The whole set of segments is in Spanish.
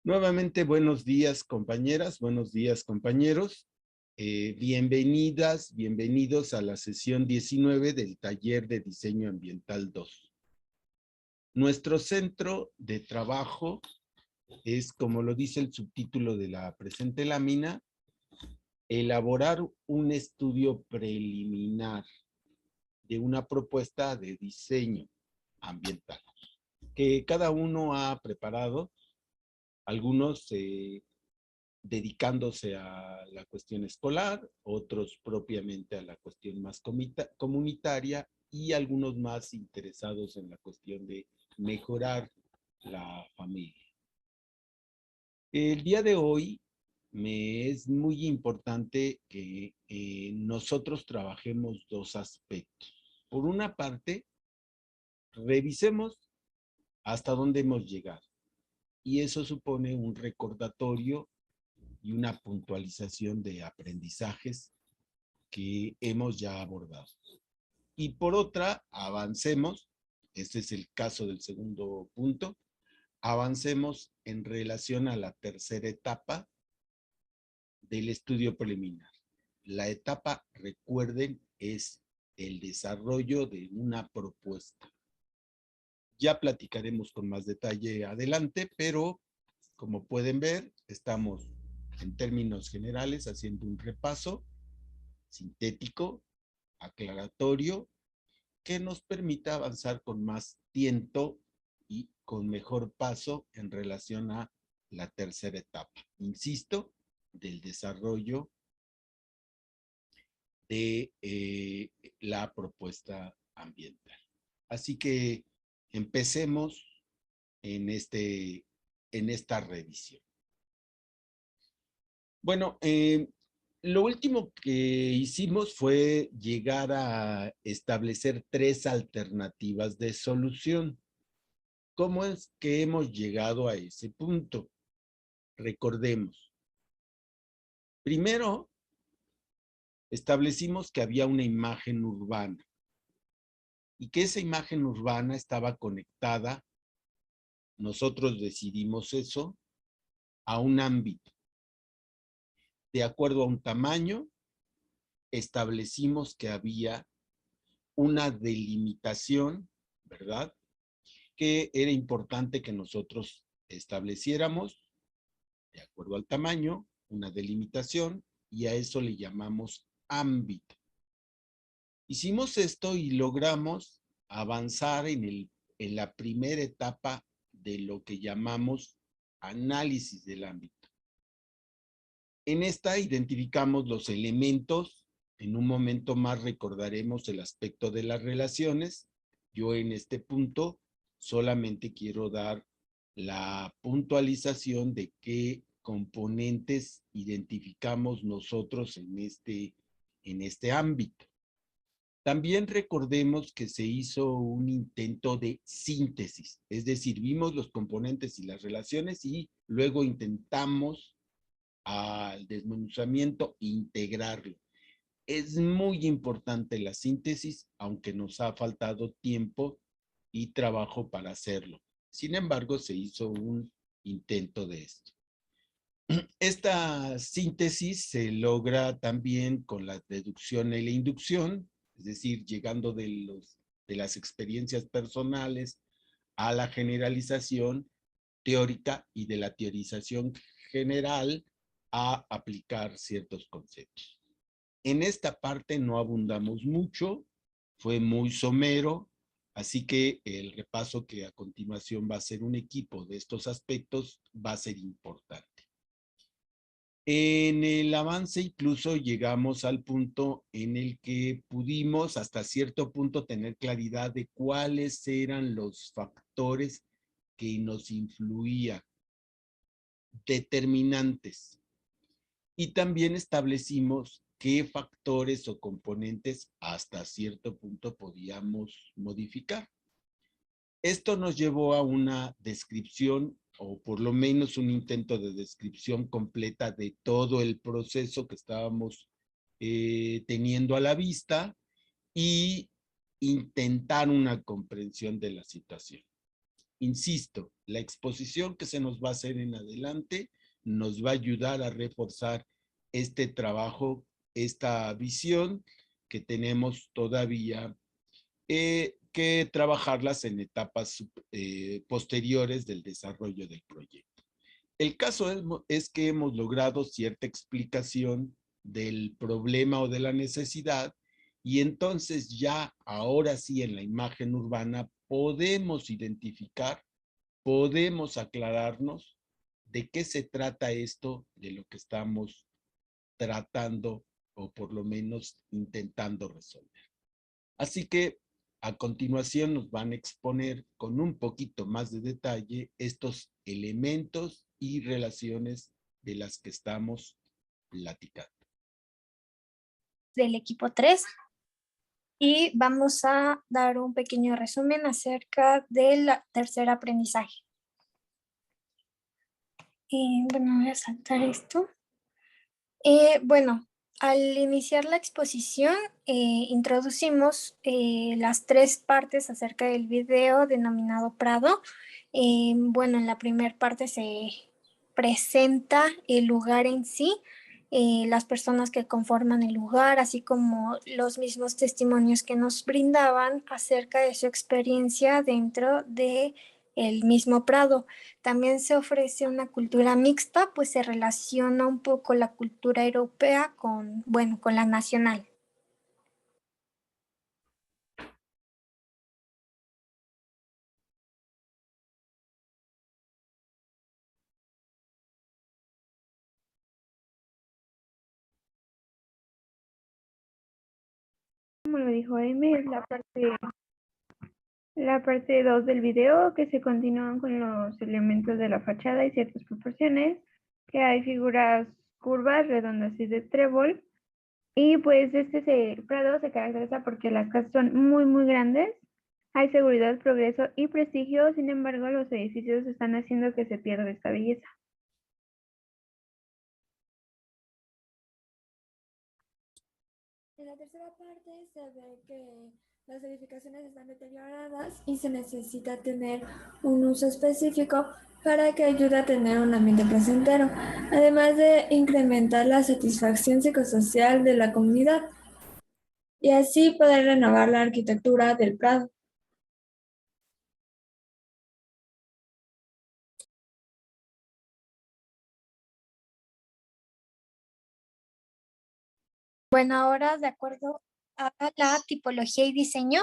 Nuevamente, buenos días, compañeras, buenos días, compañeros. Bienvenidas, bienvenidos a la sesión 19 del taller de diseño ambiental 2. Nuestro centro de trabajo es, como lo dice el subtítulo de la presente lámina, elaborar un estudio preliminar de una propuesta de diseño ambiental que cada uno ha preparado. Algunos dedicándose a la cuestión escolar, otros propiamente a la cuestión más comunitaria y algunos más interesados en la cuestión de mejorar la familia. El día de hoy me es muy importante que nosotros trabajemos dos aspectos. Por una parte, revisemos hasta dónde hemos llegado y eso supone un recordatorio y una puntualización de aprendizajes que hemos ya abordado. Y por otra, avancemos, este es el caso del segundo punto, avancemos en relación a la tercera etapa del estudio preliminar. La etapa, recuerden, es el desarrollo de una propuesta. Ya platicaremos con más detalle adelante, pero como pueden ver, estamos en términos generales haciendo un repaso sintético, aclaratorio, que nos permita avanzar con más tiento y con mejor paso en relación a la tercera etapa, insisto, del desarrollo de la propuesta ambiental. Así que empecemos en, en esta revisión. Bueno, lo último que hicimos fue llegar a establecer tres alternativas de solución. ¿Cómo es que hemos llegado a ese punto? Recordemos. Primero, establecimos que había una imagen urbana y que esa imagen urbana estaba conectada, nosotros decidimos eso, a un ámbito. De acuerdo a un tamaño, establecimos que había una delimitación, ¿verdad? Que era importante que nosotros estableciéramos, de acuerdo al tamaño, una delimitación, y a eso le llamamos ámbito. Hicimos esto y logramos avanzar en la primera etapa de lo que llamamos análisis del ámbito. En esta identificamos los elementos. En un momento más recordaremos el aspecto de las relaciones. Yo en este punto solamente quiero dar la puntualización de qué componentes identificamos nosotros en este ámbito. También recordemos que se hizo un intento de síntesis, es decir, vimos los componentes y las relaciones y luego intentamos al desmenuzamiento integrarlo. Es muy importante la síntesis, aunque nos ha faltado tiempo y trabajo para hacerlo. Sin embargo, se hizo un intento de esto. Esta síntesis se logra también con la deducción y la inducción, es decir, llegando de las experiencias personales a la generalización teórica y de la teorización general a aplicar ciertos conceptos. En esta parte no abundamos mucho, fue muy somero, así que el repaso que a continuación va a ser un equipo de estos aspectos va a ser importante. En el avance incluso llegamos al punto en el que pudimos hasta cierto punto tener claridad de cuáles eran los factores que nos influían, determinantes. Y también establecimos qué factores o componentes hasta cierto punto podíamos modificar. Esto nos llevó a una descripción o por lo menos un intento de descripción completa de todo el proceso que estábamos teniendo a la vista y intentar una comprensión de la situación. insisto, la exposición que se nos va a hacer en adelante nos va a ayudar a reforzar este trabajo, esta visión que tenemos todavía que trabajarlas en etapas posteriores del desarrollo del proyecto. El caso es que hemos logrado cierta explicación del problema o de la necesidad y entonces ya ahora sí en la imagen urbana podemos identificar, podemos aclararnos de qué se trata esto de lo que estamos tratando o por lo menos intentando resolver. Así que a continuación nos van a exponer con un poquito más de detalle estos elementos y relaciones de las que estamos platicando. Del equipo 3 y vamos a dar un pequeño resumen acerca del tercer aprendizaje. Bueno, voy a saltar esto. Bueno, al iniciar la exposición, introducimos las 3 partes acerca del video denominado Prado. Bueno, en la primera parte se presenta el lugar en sí, las personas que conforman el lugar, así como los mismos testimonios que nos brindaban acerca de su experiencia dentro de el mismo Prado. También se ofrece una cultura mixta, pues se relaciona un poco la cultura europea con, bueno, con la nacional. Como lo dijo Aime, es la parte 2 del video, que se continúan con los elementos de la fachada y ciertas proporciones, que hay figuras curvas, redondas y de trébol. Y pues Prado se caracteriza porque las casas son muy, muy grandes. Hay seguridad, progreso y prestigio, sin embargo, los edificios están haciendo que se pierda esta belleza. En la tercera parte se ve que las edificaciones están deterioradas y se necesita tener un uso específico para que ayude a tener un ambiente placentero, además de incrementar la satisfacción psicosocial de la comunidad y así poder renovar la arquitectura del Prado. Bueno, ahora de acuerdo a la tipología y diseño,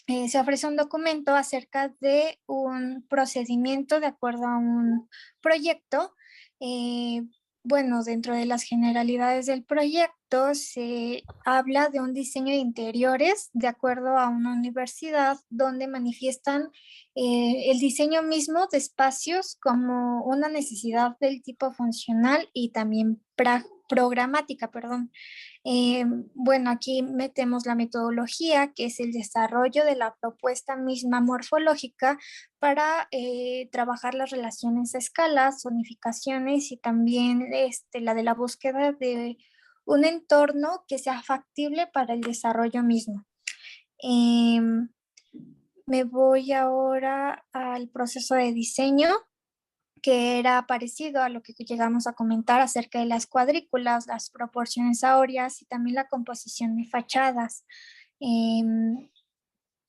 se ofrece un documento acerca de un procedimiento de acuerdo a un proyecto. Eh, bueno, dentro de las generalidades del proyecto se habla de un diseño de interiores de acuerdo a una universidad donde manifiestan el diseño mismo de espacios como una necesidad del tipo funcional y también programática, perdón. Bueno, aquí metemos la metodología, que es el desarrollo de la propuesta misma morfológica para trabajar las relaciones a escalas, zonificaciones y también la de la búsqueda de un entorno que sea factible para el desarrollo mismo. Me voy ahora al proceso de diseño, que era parecido a lo que llegamos a comentar acerca de las cuadrículas, las proporciones áureas y también la composición de fachadas.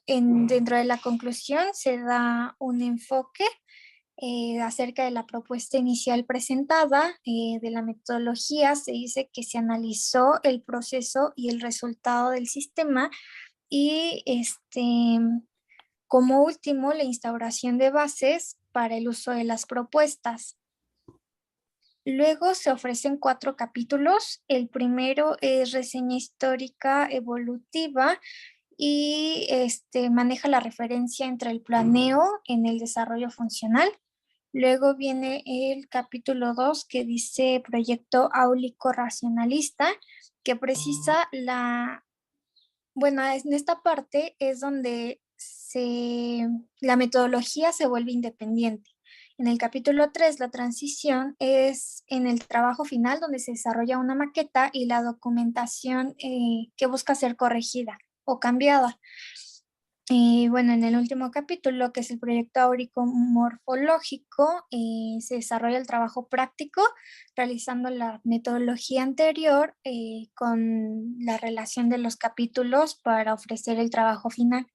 Dentro de la conclusión se da un enfoque acerca de la propuesta inicial presentada, de la metodología. Se dice que se analizó el proceso y el resultado del sistema y como último, la instauración de bases para el uso de las propuestas. Luego se ofrecen 4 capítulos. El primero es reseña histórica evolutiva y maneja la referencia entre el planeo en el desarrollo funcional. Luego viene el capítulo 2 que dice proyecto áulico racionalista, que precisa bueno, en esta parte es donde la metodología se vuelve independiente. En el capítulo 3, la transición es en el trabajo final donde se desarrolla una maqueta y la documentación que busca ser corregida o cambiada. Y bueno, en el último capítulo, que es el proyecto áurico morfológico, se desarrolla el trabajo práctico realizando la metodología anterior con la relación de los capítulos para ofrecer el trabajo final.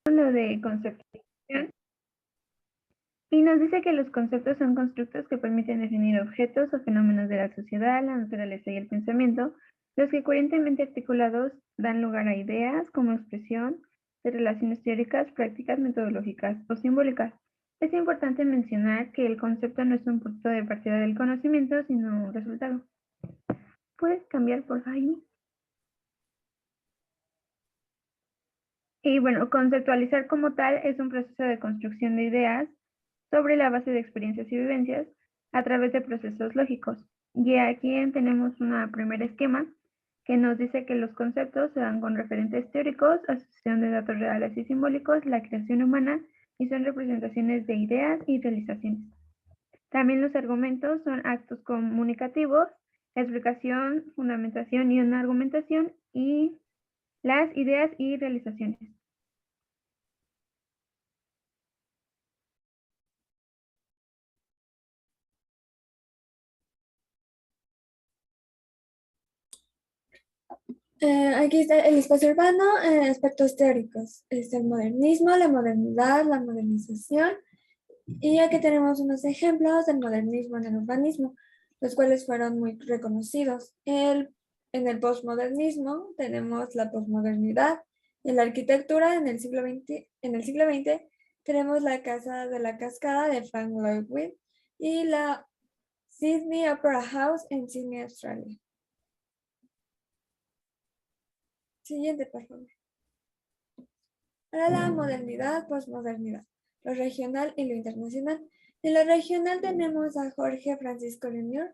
Lo de conceptualización. Y nos dice que los conceptos son constructos que permiten definir objetos o fenómenos de la sociedad, la naturaleza y el pensamiento, los que coherentemente articulados dan lugar a ideas como expresión de relaciones teóricas, prácticas, metodológicas o simbólicas. Es importante mencionar que el concepto no es un punto de partida del conocimiento, sino un resultado. ¿Puedes cambiar, por favor, Jaime? Y bueno, conceptualizar como tal es un proceso de construcción de ideas sobre la base de experiencias y vivencias a través de procesos lógicos. Y aquí tenemos un primer esquema que nos dice que los conceptos se dan con referentes teóricos, asociación de datos reales y simbólicos, la creación humana y son representaciones de ideas y realizaciones. También los argumentos son actos comunicativos, explicación, fundamentación y una argumentación y las ideas y realizaciones. Aquí está el espacio urbano en aspectos teóricos. Está el modernismo, la modernidad, la modernización. Y aquí tenemos unos ejemplos del modernismo en el urbanismo, los cuales fueron muy reconocidos. En el postmodernismo tenemos la posmodernidad. En la arquitectura en el siglo XX tenemos la Casa de la Cascada de Frank Lloyd Wright y la Sydney Opera House en Sydney, Australia. Siguiente, por favor. Ahora la modernidad, posmodernidad, lo regional y lo internacional. En lo regional tenemos a Jorge Francisco Jr.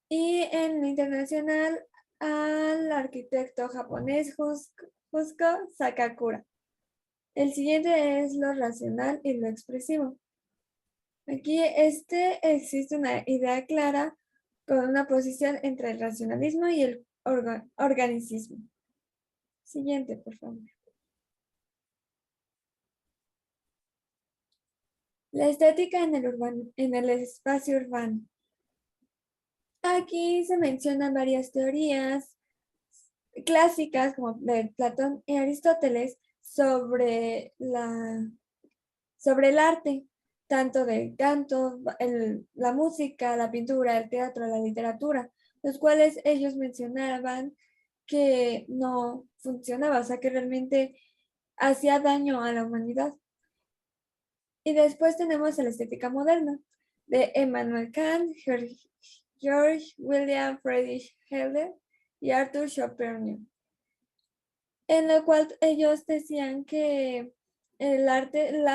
y en lo internacional al arquitecto japonés Jusko Sakakura. El siguiente es lo racional y lo expresivo. Aquí existe una idea clara con una posición entre el racionalismo y el organicismo. Siguiente, por favor. La estética en el espacio urbano. Aquí se mencionan varias teorías clásicas como de Platón y Aristóteles sobre el arte, tanto del canto, la música, la pintura, el teatro, la literatura, los cuales ellos mencionaban que no funcionaba, o sea que realmente hacía daño a la humanidad. Y después tenemos la estética moderna de Immanuel Kant, George William Friedrich Hegel y Arthur Schopenhauer, en lo cual ellos decían que el valor del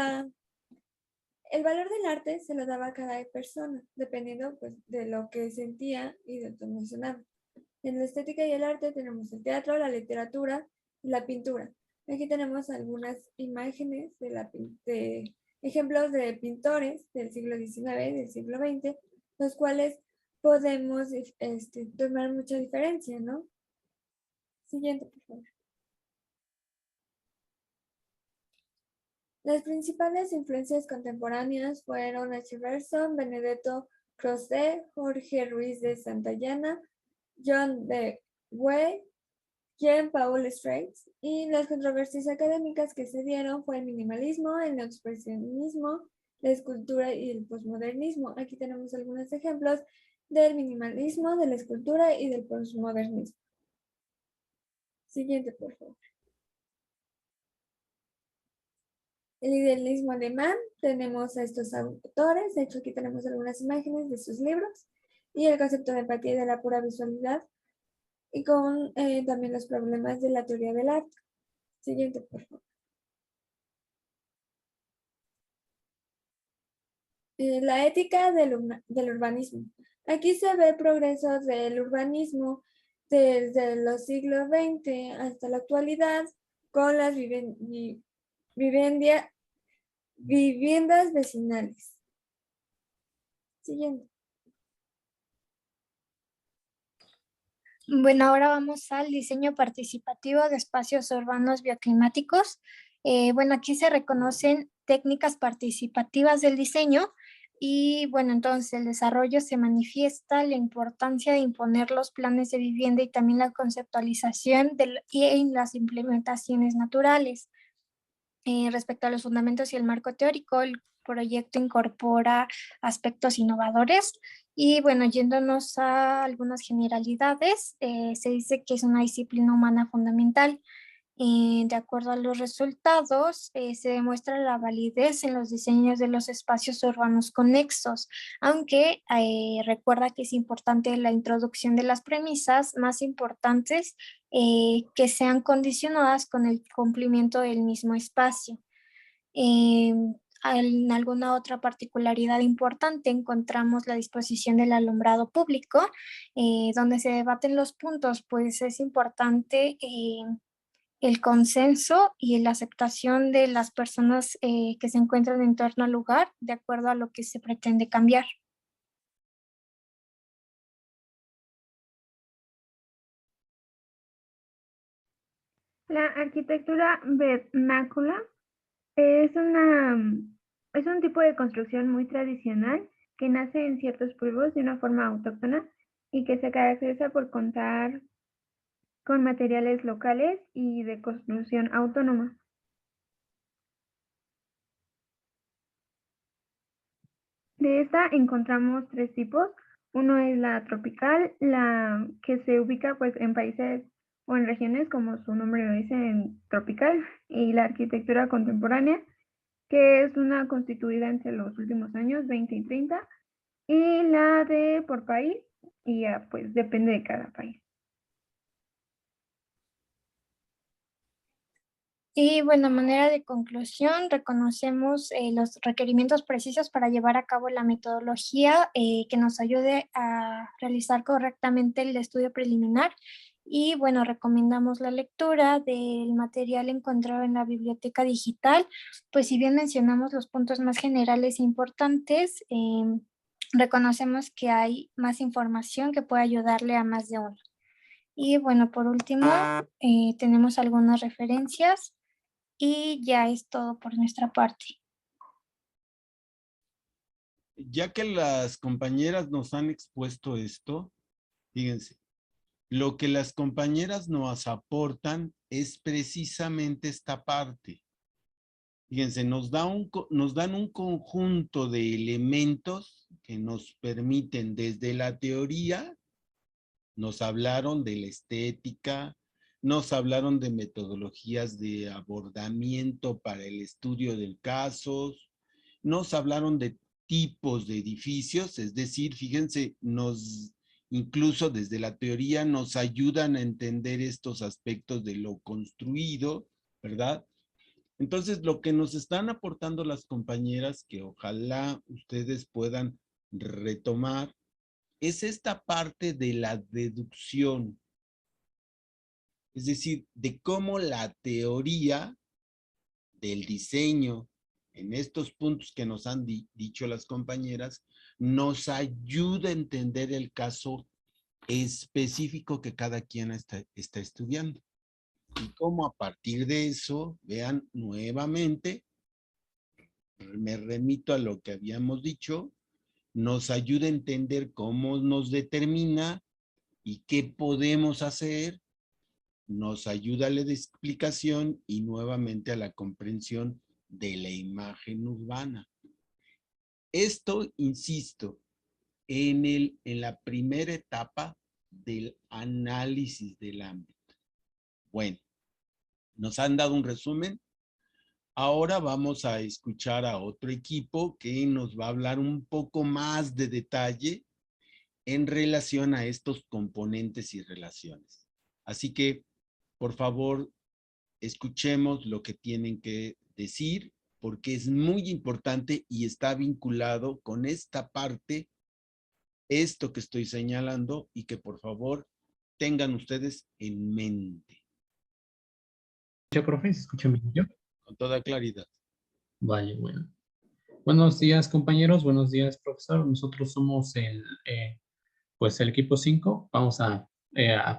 arte se lo daba a cada persona, dependiendo pues, de lo que sentía y de lo que emocionaba. En la estética y el arte tenemos el teatro, la literatura y la pintura. Aquí tenemos algunas imágenes de ejemplos de pintores del siglo XIX, del siglo XX, los cuales podemos tomar mucha diferencia, ¿no? Siguiente, por favor. Las principales influencias contemporáneas fueron H. Bergson, Benedetto Croce, Jorge Ruiz de Santayana, John Dewey, Jean-Paul Straits, y las controversias académicas que se dieron fue el minimalismo, el neoexpresionismo, la escultura y el posmodernismo. Aquí tenemos algunos ejemplos del minimalismo, de la escultura y del posmodernismo. Siguiente, por favor. El idealismo alemán, tenemos a estos autores, de hecho aquí tenemos algunas imágenes de sus libros, y el concepto de empatía y de la pura visualidad, y con también los problemas de la teoría del arte. Siguiente, por favor. La ética del urbanismo. Aquí se ve el progreso del urbanismo desde los siglos XX hasta la actualidad con las viviendas vecinales. Siguiente. Bueno, ahora vamos al diseño participativo de espacios urbanos bioclimáticos. Bueno, aquí se reconocen técnicas participativas del diseño y bueno, entonces el desarrollo se manifiesta la importancia de imponer los planes de vivienda y también la conceptualización y en las implementaciones naturales. Respecto a los fundamentos y el marco teórico, el proyecto incorpora aspectos innovadores y bueno, yéndonos a algunas generalidades, se dice que es una disciplina humana fundamental. De acuerdo a los resultados, se demuestra la validez en los diseños de los espacios urbanos conexos, aunque recuerda que es importante la introducción de las premisas más importantes que sean condicionadas con el cumplimiento del mismo espacio. En alguna otra particularidad importante encontramos la disposición del alumbrado público, donde se debaten los puntos, pues es importante el consenso y la aceptación de las personas que se encuentran en torno al lugar de acuerdo a lo que se pretende cambiar. La arquitectura vernácula es es un tipo de construcción muy tradicional que nace en ciertos pueblos de una forma autóctona y que se caracteriza por contar con materiales locales y de construcción autónoma. De esta encontramos tres tipos. Uno es la tropical, la que se ubica pues en países o en regiones, como su nombre lo dice, en tropical, y la arquitectura contemporánea, que es una constituida entre los últimos años 20 y 30, y la de por país, y ya pues depende de cada país. Y bueno, a manera de conclusión, reconocemos los requerimientos precisos para llevar a cabo la metodología que nos ayude a realizar correctamente el estudio preliminar. Y bueno, recomendamos la lectura del material encontrado en la biblioteca digital, pues si bien mencionamos los puntos más generales e importantes, reconocemos que hay más información que puede ayudarle a más de uno. Y bueno, por último, tenemos algunas referencias. Y ya es todo por nuestra parte. Ya que las compañeras nos han expuesto esto, fíjense, lo que las compañeras nos aportan es precisamente esta parte. Fíjense, nos dan un conjunto de elementos que nos permiten desde la teoría, nos hablaron de la estética, nos hablaron de metodologías de abordamiento para el estudio del caso, nos hablaron de tipos de edificios, es decir, fíjense, incluso desde la teoría nos ayudan a entender estos aspectos de lo construido, ¿verdad? Entonces, lo que nos están aportando las compañeras, que ojalá ustedes puedan retomar, es esta parte de la deducción, es decir, de cómo la teoría del diseño en estos puntos que nos han dicho las compañeras, nos ayuda a entender el caso específico que cada quien está estudiando. Y cómo a partir de eso, vean nuevamente, me remito a lo que habíamos dicho, nos ayuda a entender cómo nos determina y qué podemos hacer, nos ayuda a la explicación y nuevamente a la comprensión de la imagen urbana. Esto, insisto, en la primera etapa del análisis del ámbito. Bueno, nos han dado un resumen. Ahora vamos a escuchar a otro equipo que nos va a hablar un poco más de detalle en relación a estos componentes y relaciones. Así que, por favor, escuchemos lo que tienen que decir, porque es muy importante y está vinculado con esta parte, esto que estoy señalando, y que por favor tengan ustedes en mente. ¿Ya, profe? ¿Se escucha bien yo? Con toda claridad. Vale, bueno. Buenos días, compañeros. Buenos días, profesor. Nosotros somos pues el equipo 5. Vamos a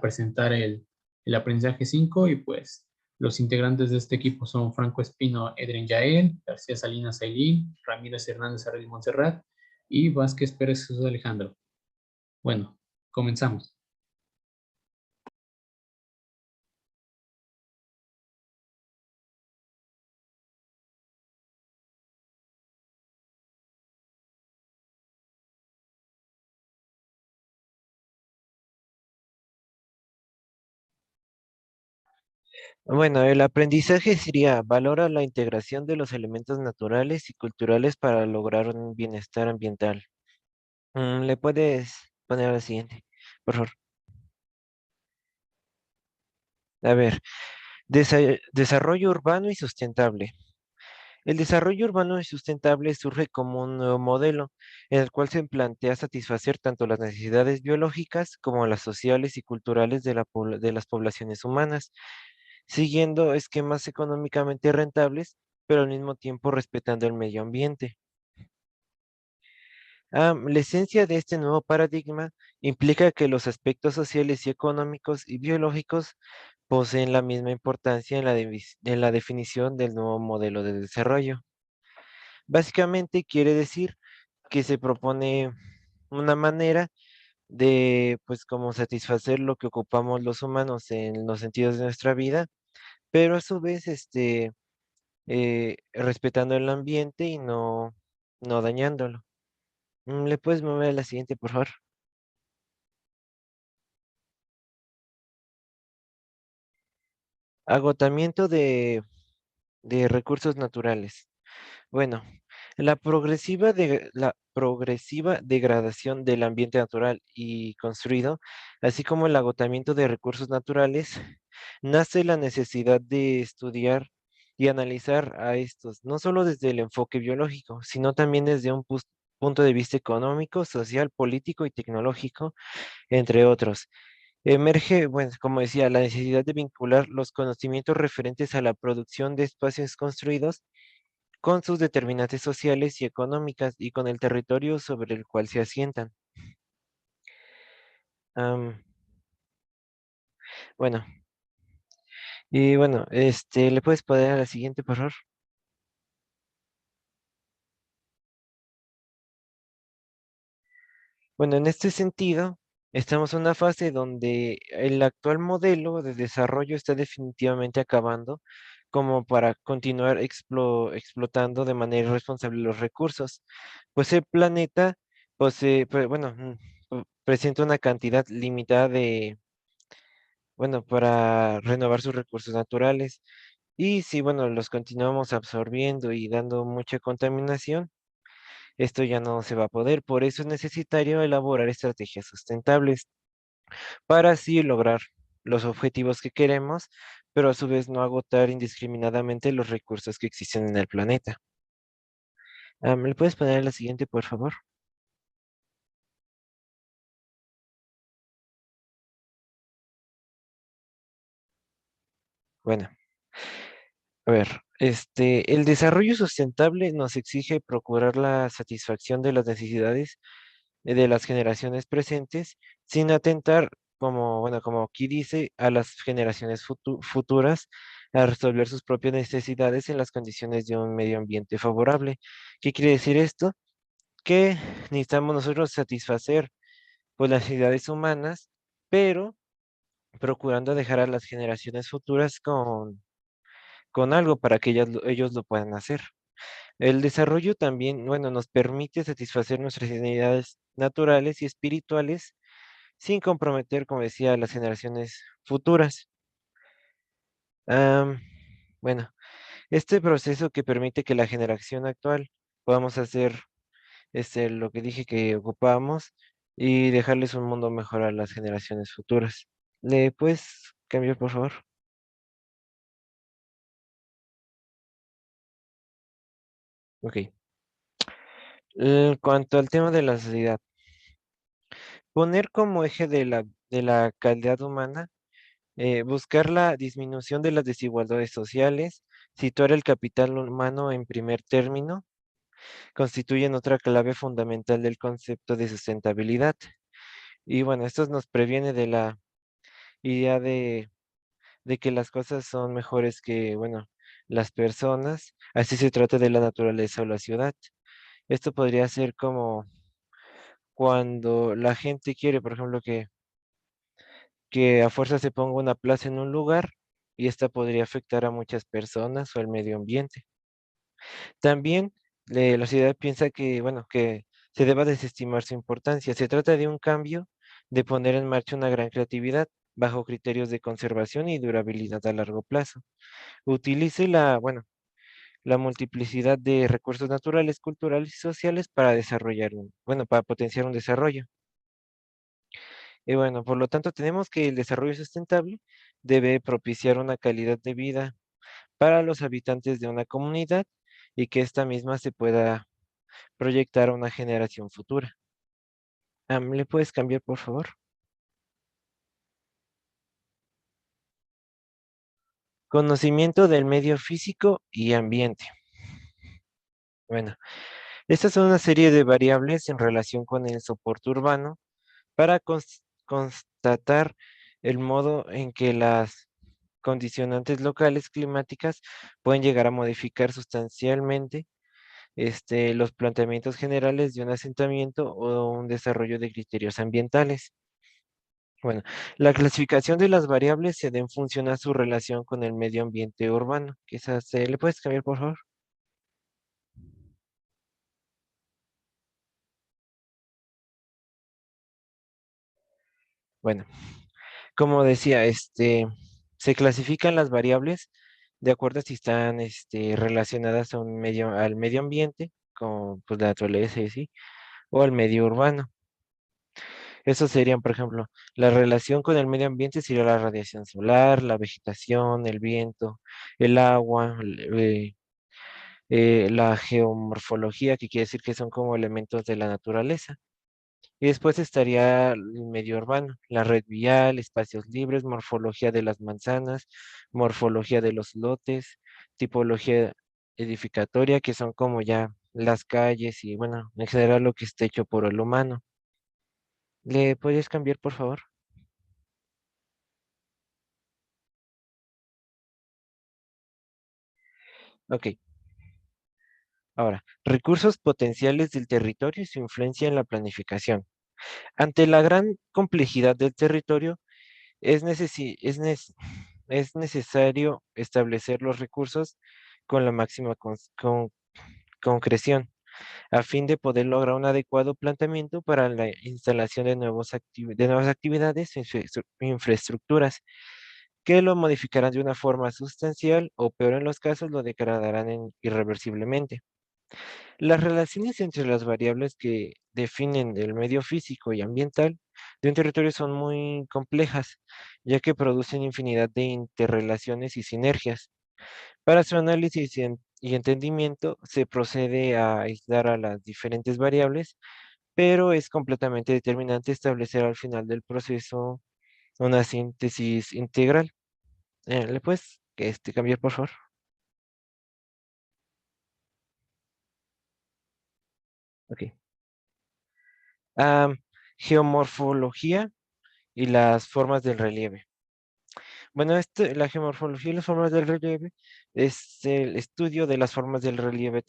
presentar el aprendizaje 5 y pues los integrantes de este equipo son Franco Espino, Edren Yael, García Salinas Ailín, Ramírez Hernández Arrel Montserrat y Vázquez Pérez Jesús Alejandro. Bueno, comenzamos. Bueno, el aprendizaje sería valora la integración de los elementos naturales y culturales para lograr un bienestar ambiental. ¿Le puedes poner la siguiente, por favor? A ver, desarrollo urbano y sustentable. El desarrollo urbano y sustentable surge como un nuevo modelo en el cual se plantea satisfacer tanto las necesidades biológicas como las sociales y culturales de las poblaciones humanas, siguiendo esquemas económicamente rentables, pero al mismo tiempo respetando el medio ambiente. La esencia de este nuevo paradigma implica que los aspectos sociales y económicos y biológicos poseen la misma importancia en la definición del nuevo modelo de desarrollo. Básicamente quiere decir que se propone una manera de, pues, como satisfacer lo que ocupamos los humanos en los sentidos de nuestra vida, pero a su vez, respetando el ambiente y no dañándolo. ¿Le puedes mover a la siguiente, por favor? Agotamiento de recursos naturales. Bueno, la progresiva degradación del ambiente natural y construido, así como el agotamiento de recursos naturales, nace la necesidad de estudiar y analizar a estos, no solo desde el enfoque biológico, sino también desde un punto de vista económico, social, político y tecnológico, entre otros. Emerge, bueno, como decía, la necesidad de vincular los conocimientos referentes a la producción de espacios construidos con sus determinantes sociales y económicas y con el territorio sobre el cual se asientan. Am, bueno, y bueno, ¿le puedes poner a la siguiente, por favor? Bueno, en este sentido, estamos en una fase donde el actual modelo de desarrollo está definitivamente acabando como para continuar explotando de manera irresponsable los recursos, pues el planeta bueno, presenta una cantidad limitada bueno, para renovar sus recursos naturales. Y si, bueno, los continuamos absorbiendo y dando mucha contaminación, esto ya no se va a poder. Por eso es necesario elaborar estrategias sustentables para así lograr los objetivos que queremos, pero a su vez no agotar indiscriminadamente los recursos que existen en el planeta. ¿Me puedes poner la siguiente, por favor? Bueno, a ver, el desarrollo sustentable nos exige procurar la satisfacción de las necesidades de las generaciones presentes sin atentar, como, bueno, como aquí dice, a las generaciones futuras a resolver sus propias necesidades en las condiciones de un medio ambiente favorable. ¿Qué quiere decir esto? Que necesitamos nosotros satisfacer pues las necesidades humanas, pero procurando dejar a las generaciones futuras con algo para que ellos lo puedan hacer. El desarrollo también, bueno, nos permite satisfacer nuestras necesidades naturales y espirituales sin comprometer, como decía, a las generaciones futuras. Am, bueno, este proceso que permite que la generación actual podamos hacer lo que dije que ocupamos y dejarles un mundo mejor a las generaciones futuras. ¿Le puedes cambiar, por favor? Ok. En cuanto al tema de la sociedad, poner como eje de la calidad humana, buscar la disminución de las desigualdades sociales, Situar el capital humano en primer término constituyen otra clave fundamental del concepto de sustentabilidad. Y bueno, esto nos previene de la idea de que las cosas son mejores que, bueno, las personas, así se trata de la naturaleza o la ciudad. Esto podría ser como cuando la gente quiere, por ejemplo, que a fuerza se ponga una plaza en un lugar y esta podría afectar a muchas personas o al medio ambiente. También la sociedad piensa que, bueno, que se deba desestimar su importancia. Se trata de un cambio de poner en marcha una gran creatividad bajo criterios de conservación y durabilidad a largo plazo. Utilice bueno, la multiplicidad de recursos naturales, culturales y sociales para desarrollar bueno, para potenciar un desarrollo. Y bueno, por lo tanto, tenemos que el desarrollo sustentable debe propiciar una calidad de vida para los habitantes de una comunidad y que esta misma se pueda proyectar a una generación futura. ¿Le puedes cambiar, por favor? Conocimiento del medio físico y ambiente. Bueno, estas son una serie de variables en relación con el soporte urbano para constatar el modo en que las condicionantes locales climáticas pueden llegar a modificar sustancialmente los planteamientos generales de un asentamiento o un desarrollo de criterios ambientales. Bueno, la clasificación de las variables se da en función a su relación con el medio ambiente urbano. Quizás, ¿le puedes cambiar, por favor? Bueno, como decía, se clasifican las variables de acuerdo a si están relacionadas a al medio ambiente, como pues, la naturaleza y así, o al medio urbano. Esos serían, por ejemplo, la relación con el medio ambiente sería la radiación solar, la vegetación, el viento, el agua, la geomorfología, que quiere decir que son como elementos de la naturaleza. Y después estaría el medio urbano, la red vial, espacios libres, morfología de las manzanas, morfología de los lotes, tipología edificatoria, que son como ya las calles y bueno, en general lo que está hecho por el humano. ¿Le puedes cambiar, por favor? Ok. Ahora, recursos potenciales del territorio y su influencia en la planificación. Ante la gran complejidad del territorio, es necesario establecer los recursos con la máxima concreción, a fin de poder lograr un adecuado planteamiento para la instalación de de nuevas actividades e infraestructuras que lo modificarán de una forma sustancial o peor en los casos lo degradarán irreversiblemente. Las relaciones entre las variables que definen el medio físico y ambiental de un territorio son muy complejas, ya que producen infinidad de interrelaciones y sinergias. Para su análisis y entendimiento se procede a aislar a las diferentes variables, pero es completamente determinante establecer al final del proceso una síntesis integral. ¿Le puedes cambiar, por favor? Ok. Ah, geomorfología y las formas del relieve. Bueno, la geomorfología y las formas del relieve es el estudio de las formas del relieve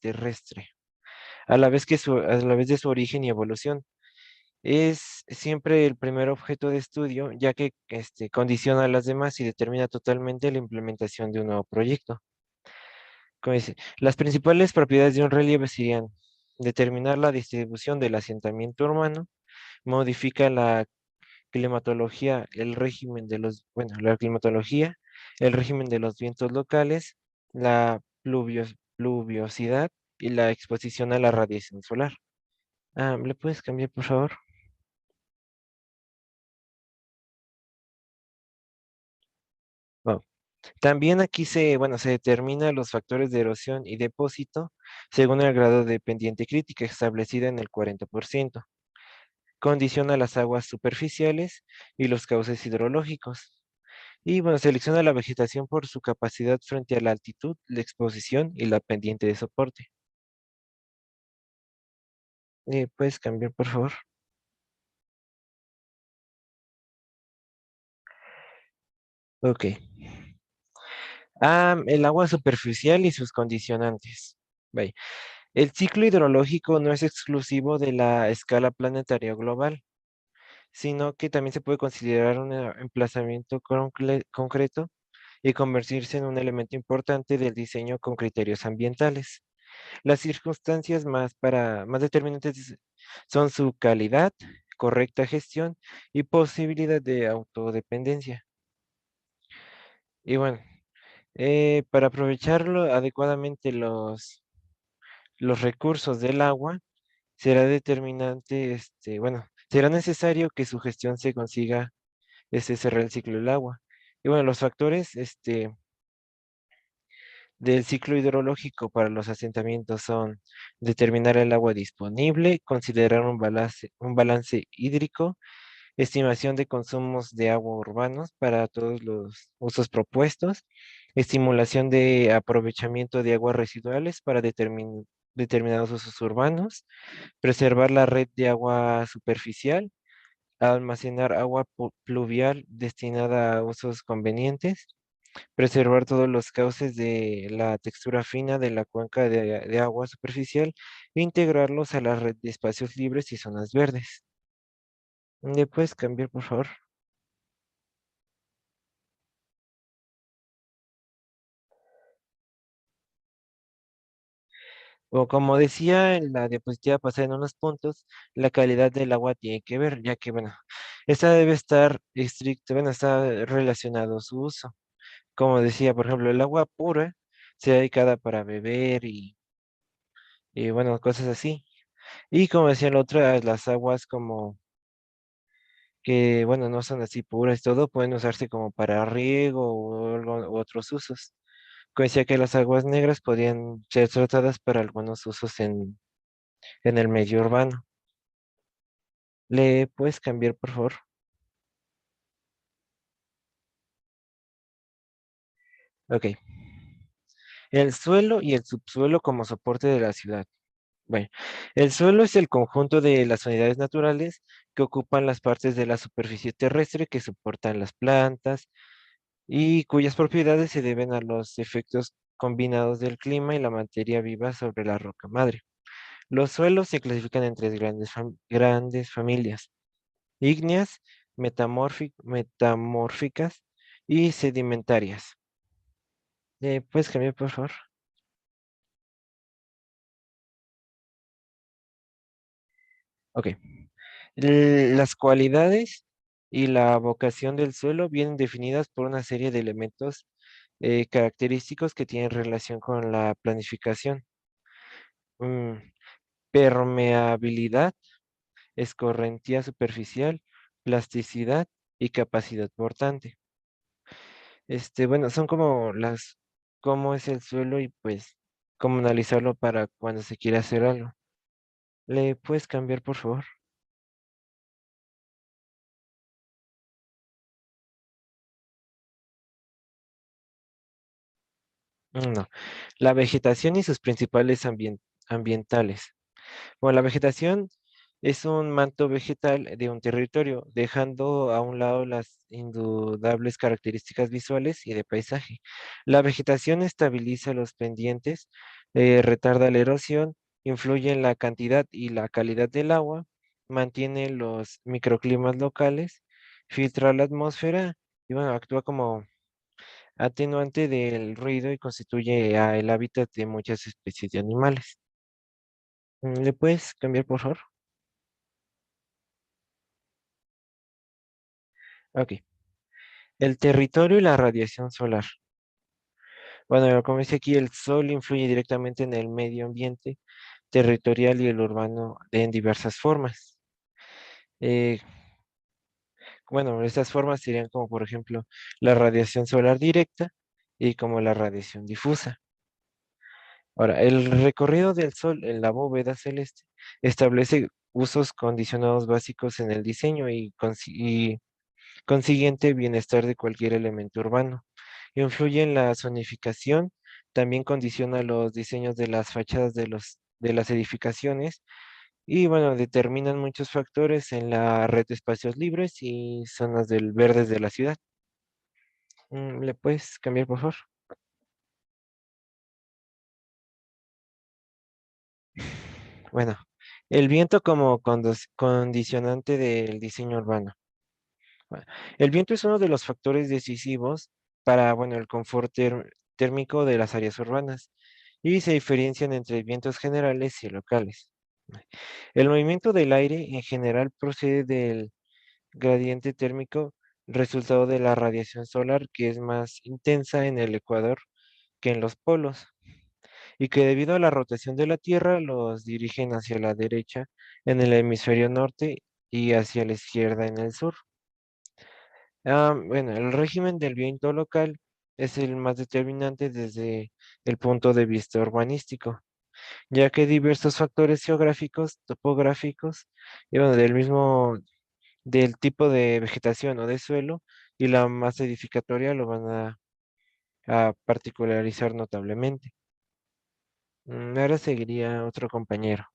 terrestre, a la vez de su origen y evolución. Es siempre el primer objeto de estudio, ya que condiciona a las demás y determina totalmente la implementación de un nuevo proyecto. Como dice, las principales propiedades de un relieve serían determinar la distribución del asentamiento humano, modifica la climatología, el régimen de la climatología, el régimen de los vientos locales, la pluviosidad y la exposición a la radiación solar. ¿Le puedes cambiar, por favor? Oh. También aquí se determinan los factores de erosión y depósito según el grado de pendiente crítica establecida en el 40%. Condiciona las aguas superficiales y los cauces hidrológicos. Y bueno, selecciona la vegetación por su capacidad frente a la altitud, la exposición y la pendiente de soporte. ¿Puedes cambiar, por favor? Ok. El agua superficial y sus condicionantes. Vaya. El ciclo hidrológico no es exclusivo de la escala planetaria global, sino que también se puede considerar un emplazamiento concreto y convertirse en un elemento importante del diseño con criterios ambientales. Las circunstancias más determinantes son su calidad, correcta gestión y posibilidad de autodependencia. Y bueno, para aprovecharlo adecuadamente los recursos del agua, será determinante, bueno, será necesario que su gestión se consiga, cerrar el ciclo del agua. Y bueno, los factores, del ciclo hidrológico para los asentamientos son determinar el agua disponible, considerar un balance hídrico, estimación de consumos de agua urbanos para todos los usos propuestos, estimulación de aprovechamiento de aguas residuales para determinados usos urbanos, preservar la red de agua superficial, almacenar agua pluvial destinada a usos convenientes, preservar todos los cauces de la textura fina de la cuenca de agua superficial e integrarlos a la red de espacios libres y zonas verdes. ¿Le puedes cambiar, por favor? O como decía en la diapositiva pasada en unos puntos, la calidad del agua tiene que ver, ya que, bueno, esta debe estar estricta, bueno, está relacionado a su uso. Como decía, por ejemplo, el agua pura se dedicada para beber y bueno, cosas así. Y como decía la otra, las aguas como que, bueno, no son así puras y todo, pueden usarse como para riego o u otros usos. Como decía que las aguas negras podrían ser tratadas para algunos usos en el medio urbano. ¿Le puedes cambiar, por favor? Ok. El suelo y el subsuelo como soporte de la ciudad. Bueno, el suelo es el conjunto de las unidades naturales que ocupan las partes de la superficie terrestre que soportan las plantas y cuyas propiedades se deben a los efectos combinados del clima y la materia viva sobre la roca madre. Los suelos se clasifican en tres grandes familias: ígneas, metamórficas y sedimentarias. ¿Puedes cambiar, por favor? Ok. Las cualidades y la vocación del suelo vienen definidas por una serie de elementos característicos que tienen relación con la planificación. Mm, Permeabilidad, escorrentía superficial, plasticidad y capacidad portante. Bueno, son como cómo es el suelo y pues cómo analizarlo para cuando se quiera hacer algo. ¿Le puedes cambiar, por favor? No. La vegetación y sus principales ambientales. Bueno, la vegetación es un manto vegetal de un territorio, dejando a un lado las indudables características visuales y de paisaje. La vegetación estabiliza los pendientes, retarda la erosión, influye en la cantidad y la calidad del agua, mantiene los microclimas locales, filtra la atmósfera y bueno, actúa como atenuante del ruido y constituye el hábitat de muchas especies de animales. ¿Le puedes cambiar, por favor? Ok. El territorio y la radiación solar. Bueno, como dice aquí, el sol influye directamente en el medio ambiente territorial y el urbano en diversas formas. Eh, bueno, estas formas serían como, por ejemplo, la radiación solar directa y como la radiación difusa. Ahora, el recorrido del sol en la bóveda celeste establece usos condicionados básicos en el diseño y consiguiente bienestar de cualquier elemento urbano. Influye en la zonificación, también condiciona los diseños de las fachadas de las edificaciones y bueno, determinan muchos factores en la red de espacios libres y zonas del verdes de la ciudad. ¿Le puedes cambiar, por favor? Bueno, el viento como condicionante del diseño urbano. Bueno, el viento es uno de los factores decisivos para, bueno, el confort térmico de las áreas urbanas y se diferencian entre vientos generales y locales. El movimiento del aire en general procede del gradiente térmico resultado de la radiación solar que es más intensa en el ecuador que en los polos y que debido a la rotación de la Tierra los dirigen hacia la derecha en el hemisferio norte y hacia la izquierda en el sur. Bueno, el régimen del viento local es el más determinante desde el punto de vista urbanístico, ya que diversos factores geográficos, topográficos y bueno, del tipo de vegetación o de suelo y la masa edificatoria lo van a particularizar notablemente. Ahora seguiría otro compañero.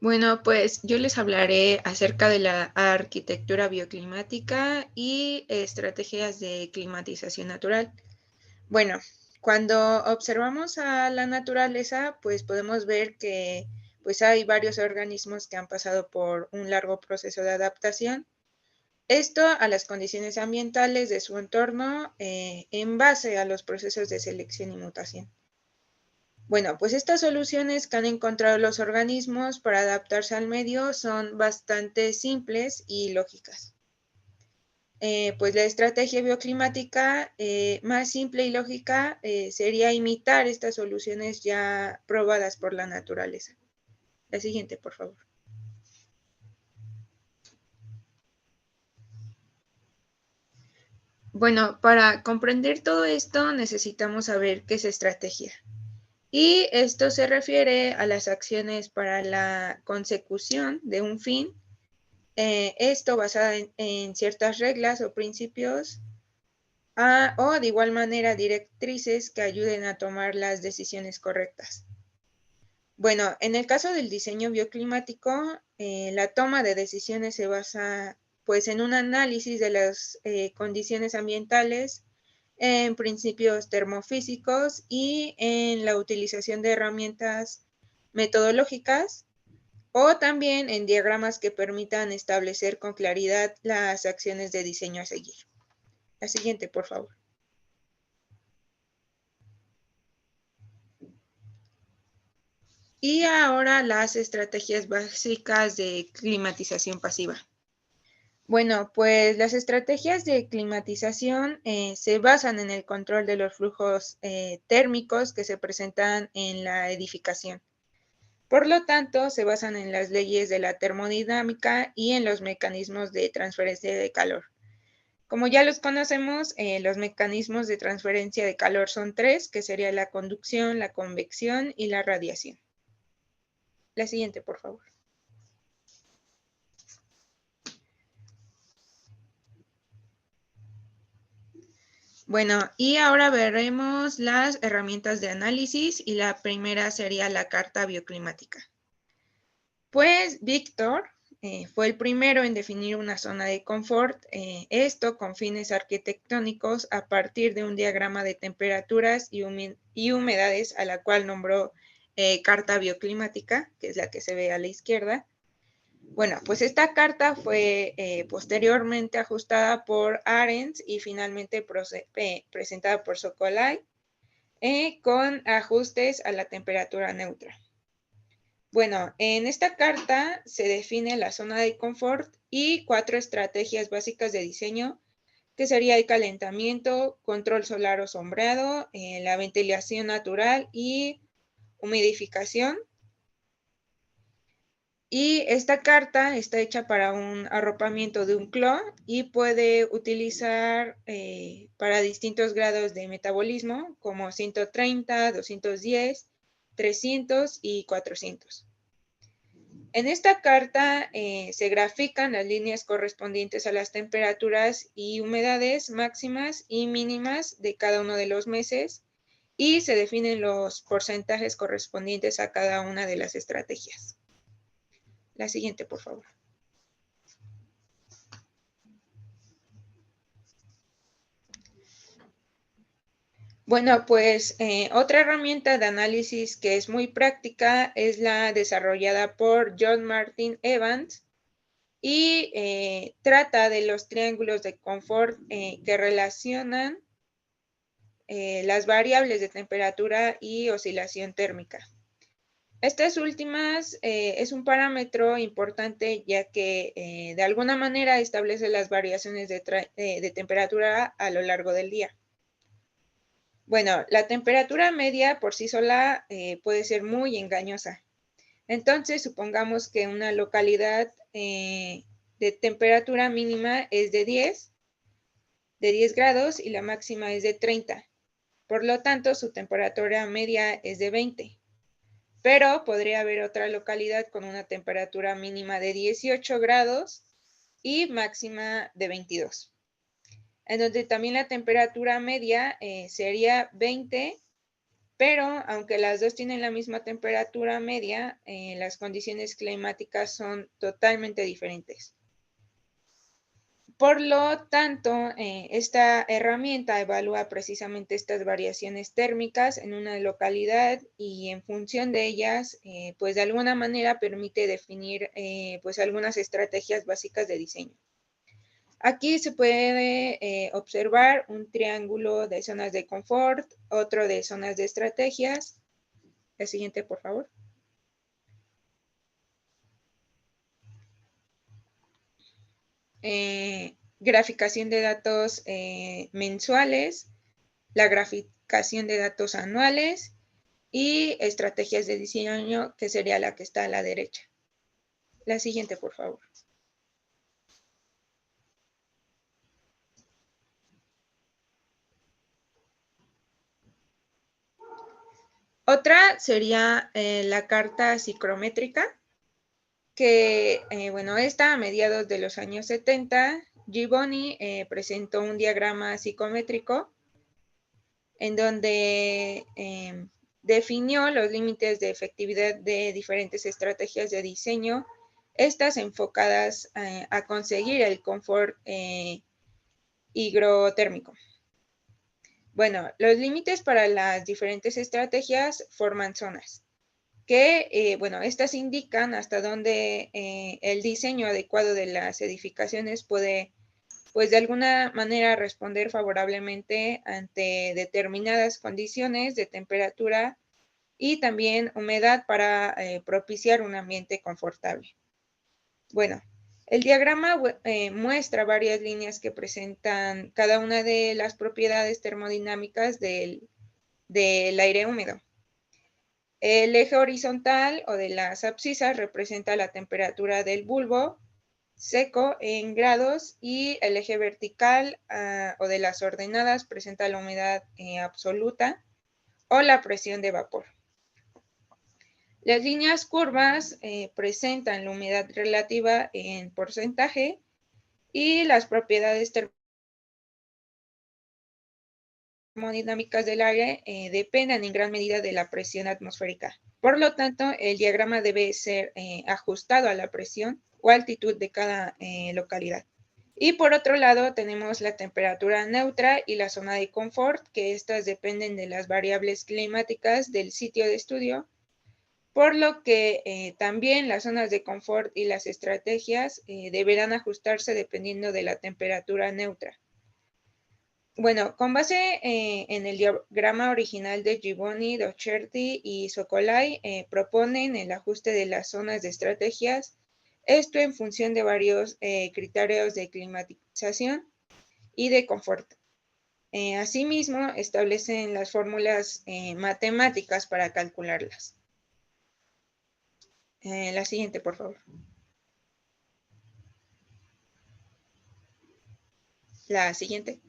Bueno, pues yo les hablaré acerca de la arquitectura bioclimática y estrategias de climatización natural. Bueno, cuando observamos a la naturaleza, pues podemos ver que pues hay varios organismos que han pasado por un largo proceso de adaptación. Esto a las condiciones ambientales de su entorno en base a los procesos de selección y mutación. Bueno, pues estas soluciones que han encontrado los organismos para adaptarse al medio son bastante simples y lógicas. Pues la estrategia bioclimática más simple y lógica sería imitar estas soluciones ya probadas por la naturaleza. La siguiente, por favor. Bueno, para comprender todo esto necesitamos saber qué es estrategia. Y esto se refiere a las acciones para la consecución de un fin, esto basado en ciertas reglas o principios, o de igual manera directrices que ayuden a tomar las decisiones correctas. Bueno, en el caso del diseño bioclimático, la toma de decisiones se basa pues en un análisis de las condiciones ambientales, en principios termofísicos y en la utilización de herramientas metodológicas o también en diagramas que permitan establecer con claridad las acciones de diseño a seguir. La siguiente, por favor. Y ahora las estrategias básicas de climatización pasiva. Bueno, pues las estrategias de climatización se basan en el control de los flujos térmicos que se presentan en la edificación. Por lo tanto, se basan en las leyes de la termodinámica y en los mecanismos de transferencia de calor. Como ya los conocemos, los mecanismos de transferencia de calor son tres, que sería la conducción, la convección y la radiación. La siguiente, por favor. Bueno, y ahora veremos las herramientas de análisis y la primera sería la carta bioclimática. Pues Víctor fue el primero en definir una zona de confort, esto con fines arquitectónicos a partir de un diagrama de temperaturas y humedades a la cual nombró carta bioclimática, que es la que se ve a la izquierda. Bueno, pues esta carta fue posteriormente ajustada por Arens y finalmente presentada por Sokolai con ajustes a la temperatura neutra. Bueno, en esta carta se define la zona de confort y 4 estrategias básicas de diseño, que sería el calentamiento, control solar o sombreado, la ventilación natural y humidificación. Y esta carta está hecha para un arropamiento de un clon y puede utilizar para distintos grados de metabolismo como 130, 210, 300 y 400. En esta carta se grafican las líneas correspondientes a las temperaturas y humedades máximas y mínimas de cada uno de los meses y se definen los porcentajes correspondientes a cada una de las estrategias. La siguiente, por favor. Bueno, pues otra herramienta de análisis que es muy práctica es la desarrollada por John Martin Evans y trata de los triángulos de confort que relacionan las variables de temperatura y oscilación térmica. Estas últimas es un parámetro importante ya que de alguna manera establece las variaciones de temperatura a lo largo del día. Bueno, la temperatura media por sí sola puede ser muy engañosa. Entonces, supongamos que una localidad de temperatura mínima es de 10 grados y la máxima es de 30. Por lo tanto, su temperatura media es de 20. Pero podría haber otra localidad con una temperatura mínima de 18 grados y máxima de 22. En donde también la temperatura media sería 20, pero aunque las dos tienen la misma temperatura media, las condiciones climáticas son totalmente diferentes. Por lo tanto, esta herramienta evalúa precisamente estas variaciones térmicas en una localidad y en función de ellas, pues de alguna manera permite definir pues algunas estrategias básicas de diseño. Aquí se puede observar un triángulo de zonas de confort, otro de zonas de estrategias. La siguiente, por favor. Graficación de datos mensuales, la graficación de datos anuales y estrategias de diseño, que sería la que está a la derecha. La siguiente, por favor. Otra sería la carta psicométrica, que, bueno, esta a mediados de los años 70, Gibboni presentó un diagrama psicométrico en donde definió los límites de efectividad de diferentes estrategias de diseño, estas enfocadas a conseguir el confort higrotérmico. Bueno, los límites para las diferentes estrategias forman zonas, que, bueno, estas indican hasta dónde el diseño adecuado de las edificaciones puede, pues de alguna manera, responder favorablemente ante determinadas condiciones de temperatura y también humedad para propiciar un ambiente confortable. Bueno, el diagrama muestra varias líneas que presentan cada una de las propiedades termodinámicas del aire húmedo. El eje horizontal o de las abscisas representa la temperatura del bulbo seco en grados y el eje vertical o de las ordenadas presenta la humedad absoluta o la presión de vapor. Las líneas curvas presentan la humedad relativa en porcentaje y las propiedades termodinámicas del aire dependen en gran medida de la presión atmosférica. Por lo tanto, el diagrama debe ser ajustado a la presión o altitud de cada localidad. Y por otro lado, tenemos la temperatura neutra y la zona de confort, que estas dependen de las variables climáticas del sitio de estudio, por lo que también las zonas de confort y las estrategias deberán ajustarse dependiendo de la temperatura neutra. Bueno, con base en el diagrama original de Gibboni, Docherty y Sokolai, proponen el ajuste de las zonas de estrategias, esto en función de varios criterios de climatización y de confort. Asimismo, establecen las fórmulas matemáticas para calcularlas. La siguiente, por favor. La siguiente.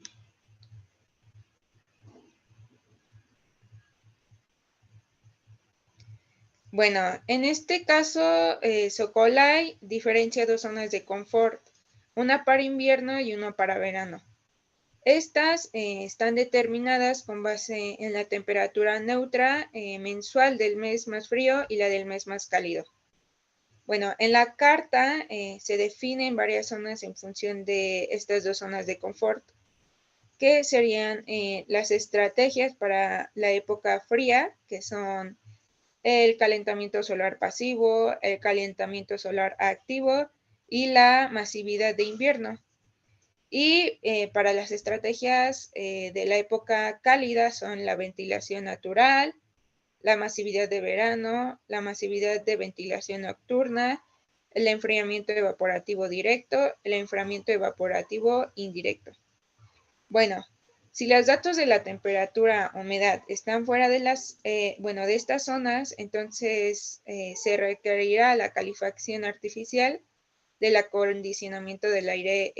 Bueno, en este caso, Socolai diferencia dos zonas de confort, una para invierno y una para verano. Estas están determinadas con base en la temperatura neutra mensual del mes más frío y la del mes más cálido. Bueno, en la carta se definen varias zonas en función de estas dos zonas de confort, que serían las estrategias para la época fría, que son el calentamiento solar pasivo, el calentamiento solar activo y la masividad de invierno. Y para las estrategias de la época cálida son la ventilación natural, la masividad de verano, la masividad de ventilación nocturna, el enfriamiento evaporativo directo, el enfriamiento evaporativo indirecto. Bueno, si los datos de la temperatura, humedad están fuera de de estas zonas, entonces se requerirá la calefacción artificial del acondicionamiento del aire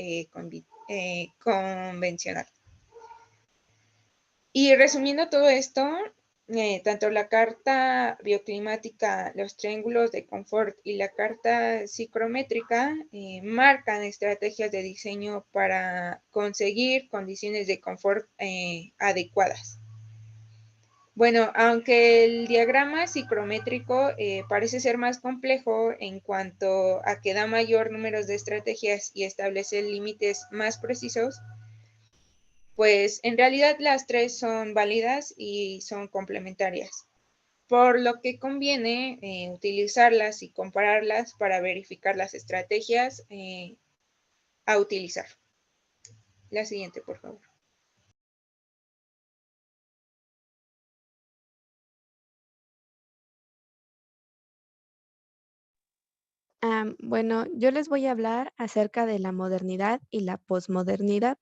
convencional. Y resumiendo todo esto, tanto la carta bioclimática, los triángulos de confort y la carta psicométrica marcan estrategias de diseño para conseguir condiciones de confort adecuadas. Bueno, aunque el diagrama psicométrico parece ser más complejo en cuanto a que da mayor número de estrategias y establece límites más precisos, pues en realidad las tres son válidas y son complementarias, por lo que conviene utilizarlas y compararlas para verificar las estrategias a utilizar. La siguiente, por favor. Bueno, yo les voy a hablar acerca de la modernidad y la posmodernidad.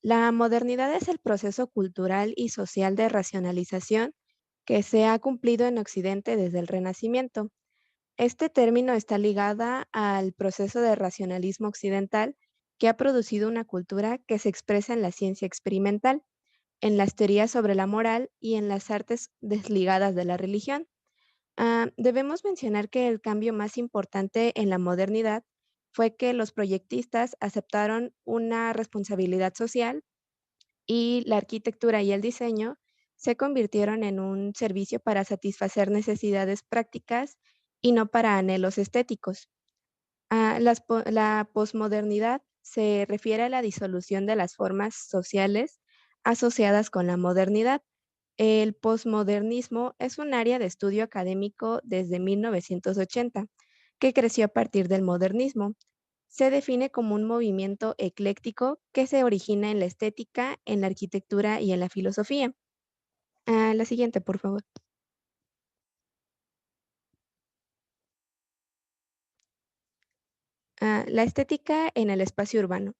La modernidad es el proceso cultural y social de racionalización que se ha cumplido en Occidente desde el Renacimiento. Este término está ligada al proceso de racionalismo occidental que ha producido una cultura que se expresa en la ciencia experimental, en las teorías sobre la moral y en las artes desligadas de la religión. Debemos mencionar que el cambio más importante en la modernidad fue que los proyectistas aceptaron una responsabilidad social y la arquitectura y el diseño se convirtieron en un servicio para satisfacer necesidades prácticas y no para anhelos estéticos. La posmodernidad se refiere a la disolución de las formas sociales asociadas con la modernidad. El posmodernismo es un área de estudio académico desde 1980 que creció a partir del modernismo. Se define como un movimiento ecléctico que se origina en la estética, en la arquitectura y en la filosofía. La siguiente, por favor. La estética en el espacio urbano.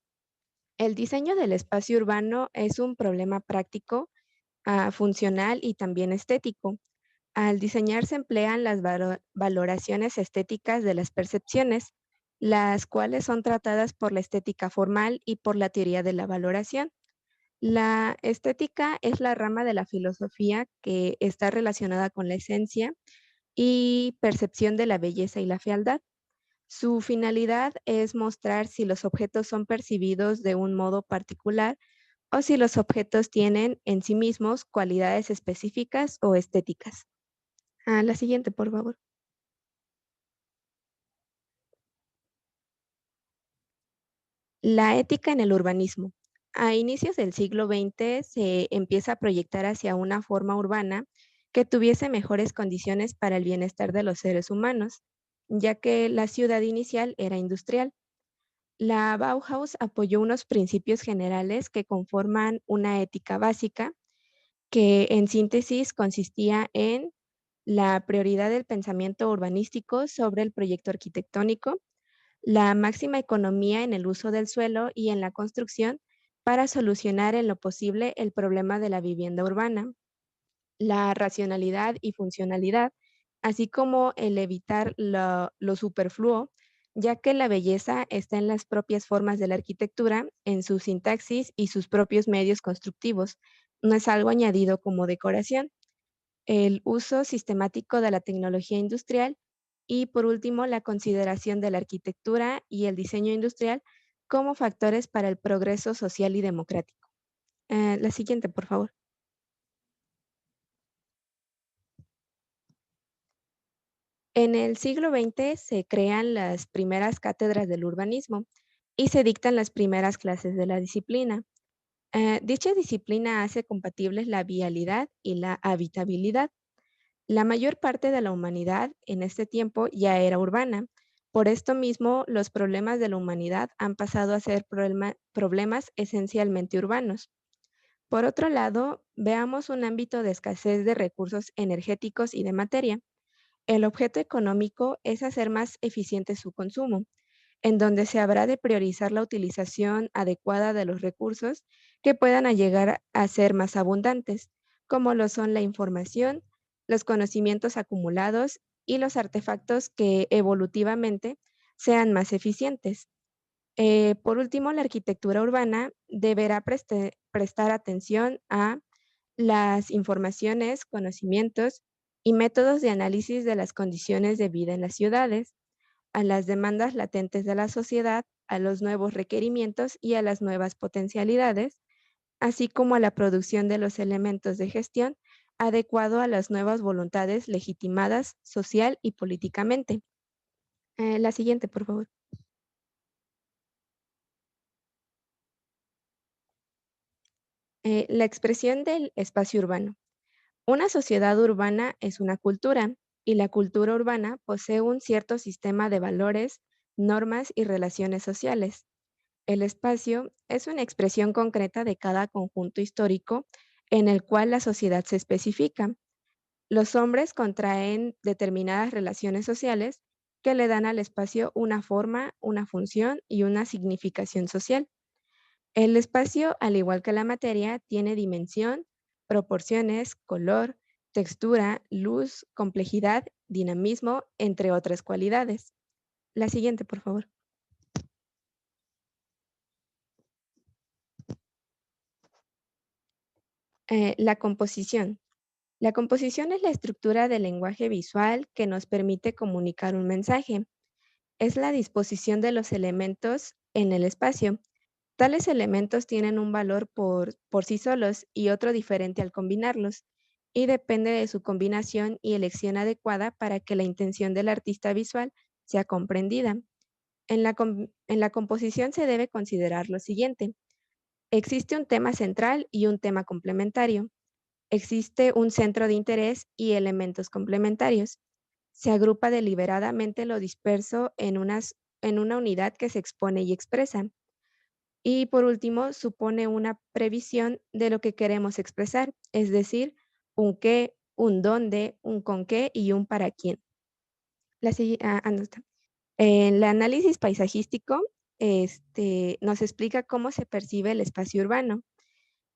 El diseño del espacio urbano es un problema práctico, funcional y también estético. Al diseñar se emplean las valoraciones estéticas de las percepciones, las cuales son tratadas por la estética formal y por la teoría de la valoración. La estética es la rama de la filosofía que está relacionada con la esencia y percepción de la belleza y la fealdad. Su finalidad es mostrar si los objetos son percibidos de un modo particular o si los objetos tienen en sí mismos cualidades específicas o estéticas. La siguiente, por favor. La ética en el urbanismo. A inicios del siglo XX se empieza a proyectar hacia una forma urbana que tuviese mejores condiciones para el bienestar de los seres humanos, ya que la ciudad inicial era industrial. La Bauhaus apoyó unos principios generales que conforman una ética básica, que en síntesis consistía en la prioridad del pensamiento urbanístico sobre el proyecto arquitectónico, la máxima economía en el uso del suelo y en la construcción para solucionar en lo posible el problema de la vivienda urbana, la racionalidad y funcionalidad, así como el evitar lo superfluo, ya que la belleza está en las propias formas de la arquitectura, en su sintaxis y sus propios medios constructivos. No es algo añadido como decoración. El uso sistemático de la tecnología industrial y, por último, la consideración de la arquitectura y el diseño industrial como factores para el progreso social y democrático. La siguiente, por favor. En el siglo XX se crean las primeras cátedras del urbanismo y se dictan las primeras clases de la disciplina. Dicha disciplina hace compatibles la vialidad y la habitabilidad. La mayor parte de la humanidad en este tiempo ya era urbana. Por esto mismo, los problemas de la humanidad han pasado a ser problemas esencialmente urbanos. Por otro lado, veamos un ámbito de escasez de recursos energéticos y de materia. El objeto económico es hacer más eficiente su consumo, en donde se habrá de priorizar la utilización adecuada de los recursos que puedan llegar a ser más abundantes, como lo son la información, los conocimientos acumulados y los artefactos que evolutivamente sean más eficientes. Por último, la arquitectura urbana deberá prestar atención a las informaciones, conocimientos y métodos de análisis de las condiciones de vida en las ciudades, a las demandas latentes de la sociedad, a los nuevos requerimientos y a las nuevas potencialidades, así como a la producción de los elementos de gestión adecuado a las nuevas voluntades legitimadas social y políticamente. La siguiente, por favor. La expresión del espacio urbano. Una sociedad urbana es una cultura y la cultura urbana posee un cierto sistema de valores, normas y relaciones sociales. El espacio es una expresión concreta de cada conjunto histórico en el cual la sociedad se especifica. Los hombres contraen determinadas relaciones sociales que le dan al espacio una forma, una función y una significación social. El espacio, al igual que la materia, tiene dimensión, proporciones, color, textura, luz, complejidad, dinamismo, entre otras cualidades. La siguiente, por favor. La composición. La composición es la estructura del lenguaje visual que nos permite comunicar un mensaje. Es la disposición de los elementos en el espacio. Tales elementos tienen un valor por sí solos y otro diferente al combinarlos, y depende de su combinación y elección adecuada para que la intención del artista visual sea comprendida. En la composición se debe considerar lo siguiente. Existe un tema central y un tema complementario. Existe un centro de interés y elementos complementarios. Se agrupa deliberadamente lo disperso en una unidad que se expone y expresa. Y por último, supone una previsión de lo que queremos expresar, es decir, un qué, un dónde, un con qué y un para quién. No está. El análisis paisajístico nos explica cómo se percibe el espacio urbano,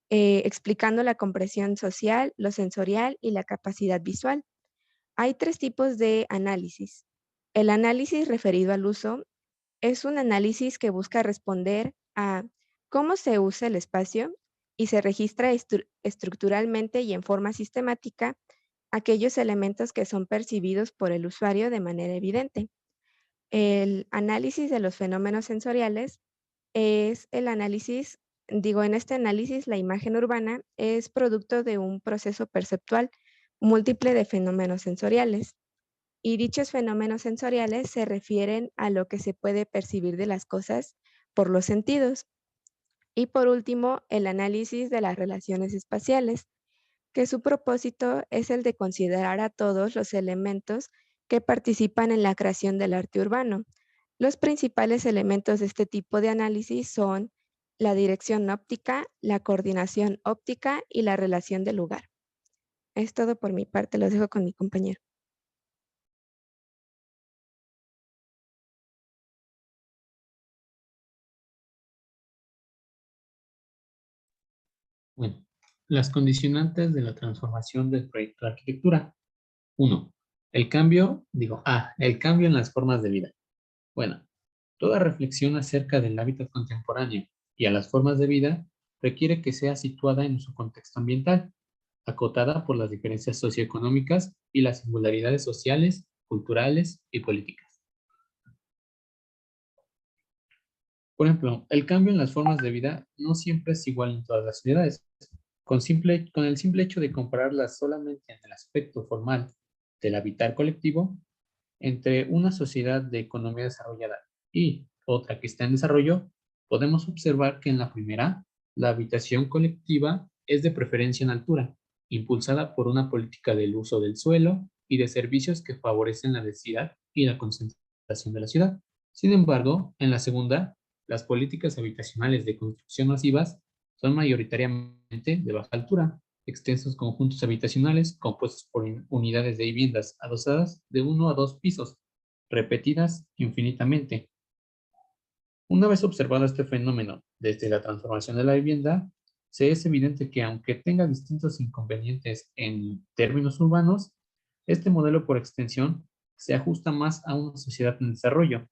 explicando la comprensión social, lo sensorial y la capacidad visual. Hay tres tipos de análisis. El análisis referido al uso es un análisis que busca responder a cómo se usa el espacio y se registra estructuralmente y en forma sistemática aquellos elementos que son percibidos por el usuario de manera evidente. El análisis de los fenómenos sensoriales es el análisis, en este análisis la imagen urbana es producto de un proceso perceptual múltiple de fenómenos sensoriales. Y dichos fenómenos sensoriales se refieren a lo que se puede percibir de las cosas por los sentidos. Y por último, el análisis de las relaciones espaciales, que su propósito es el de considerar a todos los elementos que participan en la creación del arte urbano. Los principales elementos de este tipo de análisis son la dirección óptica, la coordinación óptica y la relación del lugar. Es todo por mi parte, los dejo con mi compañero. Bueno, las condicionantes de la transformación del proyecto de arquitectura. 1. El cambio en las formas de vida. Bueno, toda reflexión acerca del hábitat contemporáneo y a las formas de vida requiere que sea situada en su contexto ambiental, acotada por las diferencias socioeconómicas y las singularidades sociales, culturales y políticas. Por ejemplo, el cambio en las formas de vida no siempre es igual en todas las sociedades. Con el simple hecho de compararlas solamente en el aspecto formal del habitar colectivo, entre una sociedad de economía desarrollada y otra que está en desarrollo, podemos observar que en la primera, la habitación colectiva es de preferencia en altura, impulsada por una política del uso del suelo y de servicios que favorecen la densidad y la concentración de la ciudad. Sin embargo, en la segunda, las políticas habitacionales de construcción masivas son mayoritariamente de baja altura, extensos conjuntos habitacionales compuestos por unidades de viviendas adosadas de 1 a 2 pisos, repetidas infinitamente. Una vez observado este fenómeno desde la transformación de la vivienda, se es evidente que aunque tenga distintos inconvenientes en términos urbanos, este modelo por extensión se ajusta más a una sociedad en desarrollo,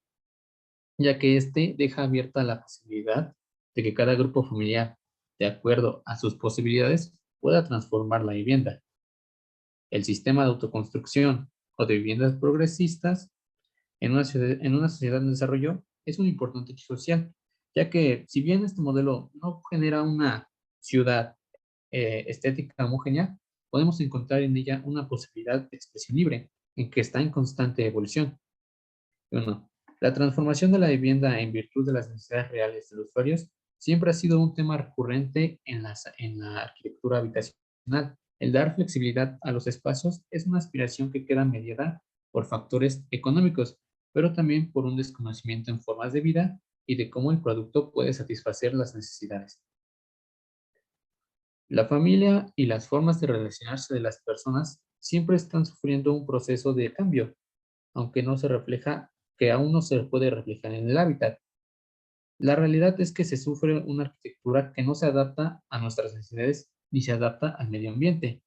ya que éste deja abierta la posibilidad de que cada grupo familiar, de acuerdo a sus posibilidades, pueda transformar la vivienda. El sistema de autoconstrucción o de viviendas progresistas en una sociedad en desarrollo es un importante hecho social, ya que si bien este modelo no genera una ciudad estética homogénea, podemos encontrar en ella una posibilidad de expresión libre, en que está en constante evolución. Bueno, la transformación de la vivienda en virtud de las necesidades reales de los usuarios siempre ha sido un tema recurrente en la arquitectura habitacional. El dar flexibilidad a los espacios es una aspiración que queda mediada por factores económicos, pero también por un desconocimiento en formas de vida y de cómo el producto puede satisfacer las necesidades. La familia y las formas de relacionarse de las personas siempre están sufriendo un proceso de cambio, aunque aún no se puede reflejar en el hábitat. La realidad es que se sufre una arquitectura que no se adapta a nuestras necesidades ni se adapta al medio ambiente.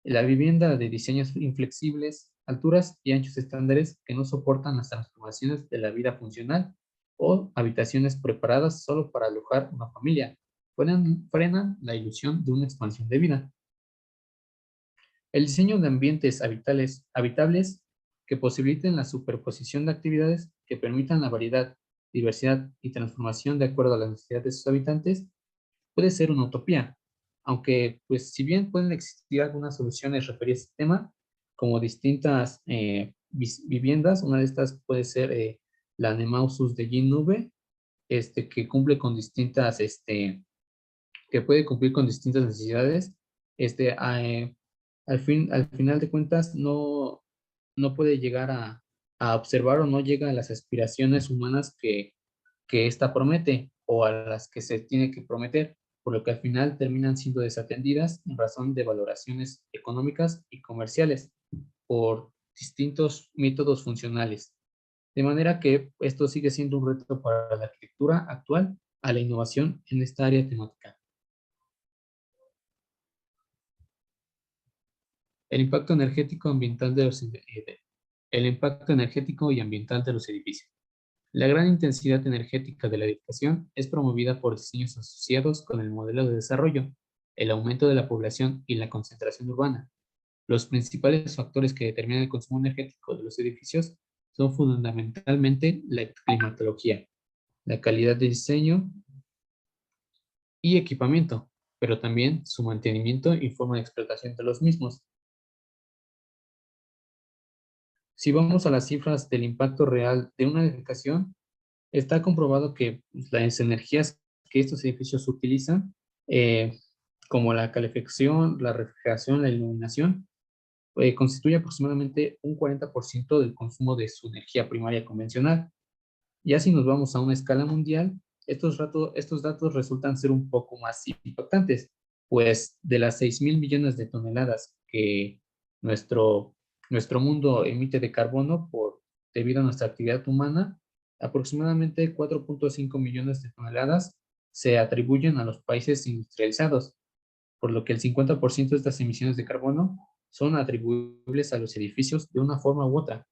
La vivienda de diseños inflexibles, alturas y anchos estándares que no soportan las transformaciones de la vida funcional o habitaciones preparadas solo para alojar una familia, frenan la ilusión de una expansión de vida. El diseño de ambientes habitables que posibiliten la superposición de actividades que permitan la variedad, diversidad y transformación de acuerdo a las necesidades de sus habitantes puede ser una utopía, aunque pues si bien pueden existir algunas soluciones referidas a este tema, como distintas viviendas, una de estas puede ser la Nemausus de Jean Nouvel, que cumple con distintas, que puede cumplir con distintas necesidades, al final de cuentas no puede llegar a observar o no llega a las aspiraciones humanas que ésta promete o a las que se tiene que prometer, por lo que al final terminan siendo desatendidas en razón de valoraciones económicas y comerciales por distintos métodos funcionales. De manera que esto sigue siendo un reto para la arquitectura actual a la innovación en esta área temática. El impacto energético y ambiental de los edificios. La gran intensidad energética de la edificación es promovida por diseños asociados con el modelo de desarrollo, el aumento de la población y la concentración urbana. Los principales factores que determinan el consumo energético de los edificios son fundamentalmente la climatología, la calidad de diseño y equipamiento, pero también su mantenimiento y forma de explotación de los mismos. Si vamos a las cifras del impacto real de una edificación, está comprobado que las energías que estos edificios utilizan, como la calefacción, la refrigeración, la iluminación, constituye aproximadamente un 40% del consumo de su energía primaria convencional. Ya si nos vamos a una escala mundial, estos datos resultan ser un poco más impactantes, pues de las 6.000 millones de toneladas que nuestro mundo emite de carbono debido a nuestra actividad humana, aproximadamente 4.5 millones de toneladas se atribuyen a los países industrializados, por lo que el 50% de estas emisiones de carbono son atribuibles a los edificios de una forma u otra,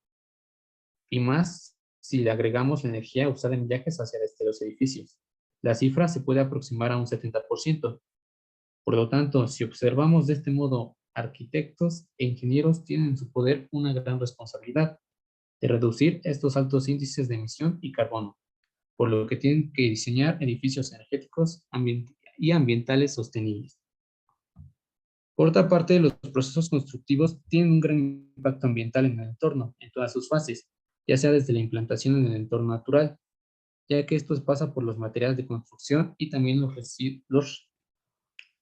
y más si le agregamos la energía usada en viajes hacia los edificios. La cifra se puede aproximar a un 70%. Por lo tanto, si observamos de este modo, arquitectos e ingenieros tienen en su poder una gran responsabilidad de reducir estos altos índices de emisión y carbono, por lo que tienen que diseñar edificios energéticos y ambientales sostenibles. Por otra parte, los procesos constructivos tienen un gran impacto ambiental en el entorno, en todas sus fases, ya sea desde la implantación en el entorno natural, ya que esto pasa por los materiales de construcción y también los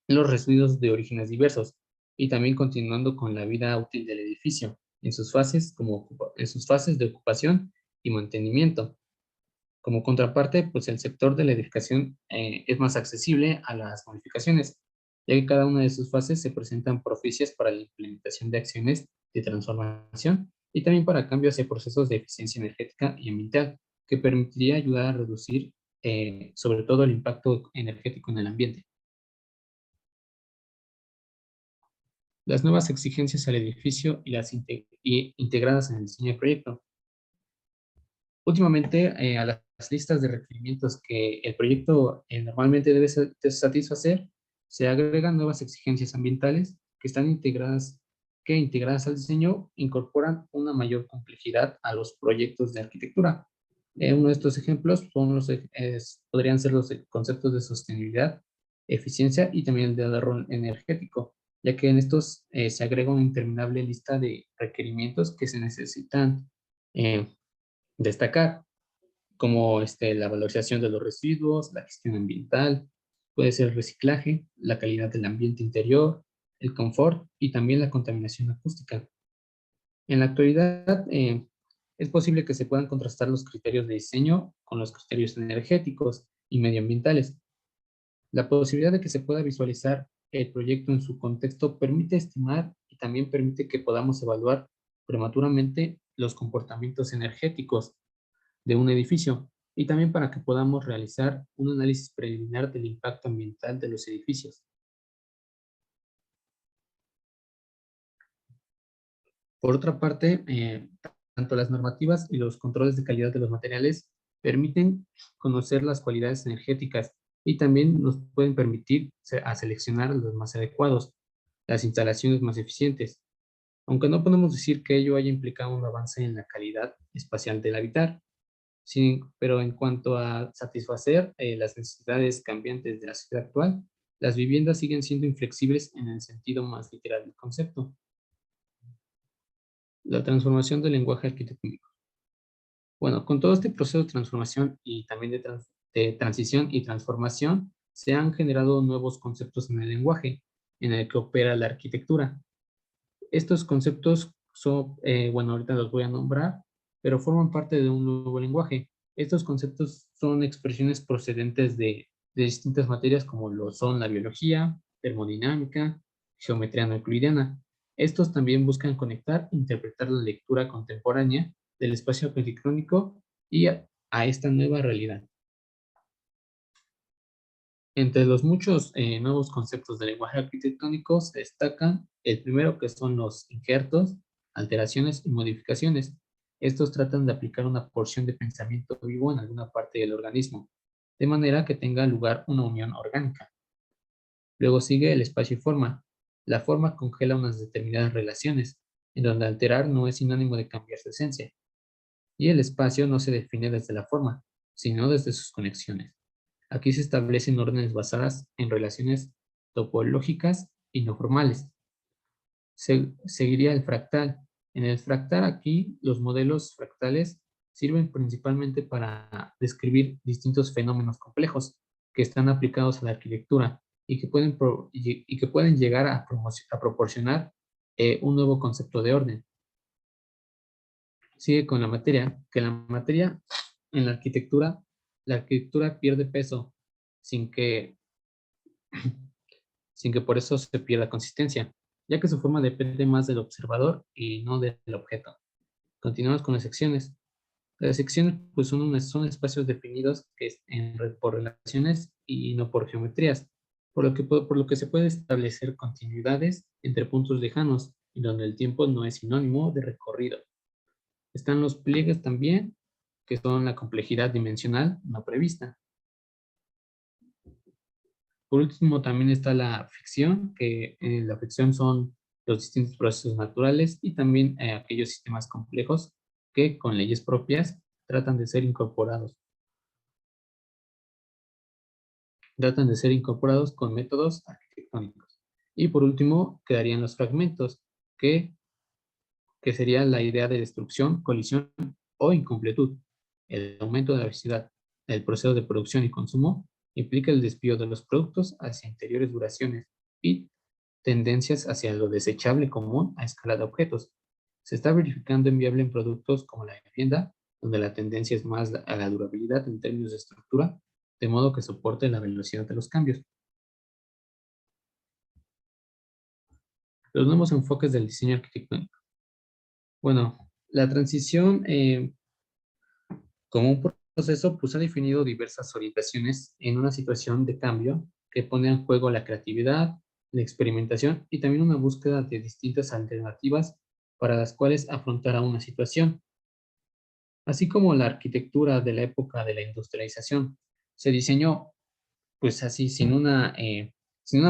residuos de orígenes diversos, y también continuando con la vida útil del edificio, en sus fases de ocupación y mantenimiento. Como contraparte, pues el sector de la edificación es más accesible a las modificaciones, ya que cada una de sus fases se presentan propicias para la implementación de acciones de transformación y también para cambios y procesos de eficiencia energética y ambiental, que permitiría ayudar a reducir sobre todo el impacto energético en el ambiente. Las nuevas exigencias al edificio y las integradas en el diseño del proyecto. Últimamente, a las listas de requerimientos que el proyecto normalmente debe satisfacer, se agregan nuevas exigencias ambientales que están integradas al diseño incorporan una mayor complejidad a los proyectos de arquitectura. Uno de estos ejemplos podrían ser los conceptos de sostenibilidad, eficiencia y también el de ahorro energético, ya que en estos se agrega una interminable lista de requerimientos que se necesitan destacar, como la valorización de los residuos, la gestión ambiental, puede ser el reciclaje, la calidad del ambiente interior, el confort y también la contaminación acústica. En la actualidad, es posible que se puedan contrastar los criterios de diseño con los criterios energéticos y medioambientales. La posibilidad de que se pueda visualizar el proyecto en su contexto permite estimar y también permite que podamos evaluar prematuramente los comportamientos energéticos de un edificio y también para que podamos realizar un análisis preliminar del impacto ambiental de los edificios. Por otra parte, tanto las normativas y los controles de calidad de los materiales permiten conocer las cualidades energéticas y también nos pueden permitir a seleccionar los más adecuados, las instalaciones más eficientes, aunque no podemos decir que ello haya implicado un avance en la calidad espacial del habitar. Sí, pero en cuanto a satisfacer las necesidades cambiantes de la sociedad actual, las viviendas siguen siendo inflexibles en el sentido más literal del concepto. La transformación del lenguaje arquitectónico. Bueno, con todo este proceso de transformación y también de transición y transformación, se han generado nuevos conceptos en el lenguaje en el que opera la arquitectura. Estos conceptos son, bueno, ahorita los voy a nombrar, pero forman parte de un nuevo lenguaje. Estos conceptos son expresiones procedentes de distintas materias como lo son la biología, termodinámica, geometría no euclidiana. Estos también buscan conectar e interpretar la lectura contemporánea del espacio arquitectónico y a esta nueva realidad. Entre los muchos nuevos conceptos de lenguaje arquitectónico se destacan el primero, que son los injertos, alteraciones y modificaciones. Estos tratan de aplicar una porción de pensamiento vivo en alguna parte del organismo, de manera que tenga lugar una unión orgánica. Luego sigue el espacio y forma. La forma congela unas determinadas relaciones, en donde alterar no es sinónimo de cambiar su esencia. Y el espacio no se define desde la forma, sino desde sus conexiones. Aquí se establecen órdenes basadas en relaciones topológicas y no formales. Seguiría el fractal. En el fractal aquí, los modelos fractales sirven principalmente para describir distintos fenómenos complejos que están aplicados a la arquitectura y que pueden llegar a proporcionar un nuevo concepto de orden. Sigue con la materia, que la materia en la arquitectura pierde peso sin que por eso se pierda consistencia, ya que su forma depende más del observador y no del objeto. Continuamos con las secciones. Las secciones pues, son espacios definidos por relaciones y no por geometrías, por lo que se puede establecer continuidades entre puntos lejanos y donde el tiempo no es sinónimo de recorrido. Están los pliegues también, que son la complejidad dimensional no prevista. Por último, también está la fricción, que la fricción son los distintos procesos naturales y también aquellos sistemas complejos que con leyes propias tratan de ser incorporados. Con métodos arquitectónicos. Y por último, quedarían los fragmentos, que sería la idea de destrucción, colisión o incompletud. El aumento de la velocidad del proceso de producción y consumo implica el desvío de los productos hacia interiores duraciones y tendencias hacia lo desechable común a escala de objetos. Se está verificando inviable en productos como la vivienda, donde la tendencia es más a la durabilidad en términos de estructura, de modo que soporte la velocidad de los cambios. Los nuevos enfoques del diseño arquitectónico. Bueno, la transición como un proceso pues ha definido diversas orientaciones en una situación de cambio que pone en juego la creatividad, la experimentación y también una búsqueda de distintas alternativas para las cuales afrontar a una situación. Así como la arquitectura de la época de la industrialización se diseñó pues así sin una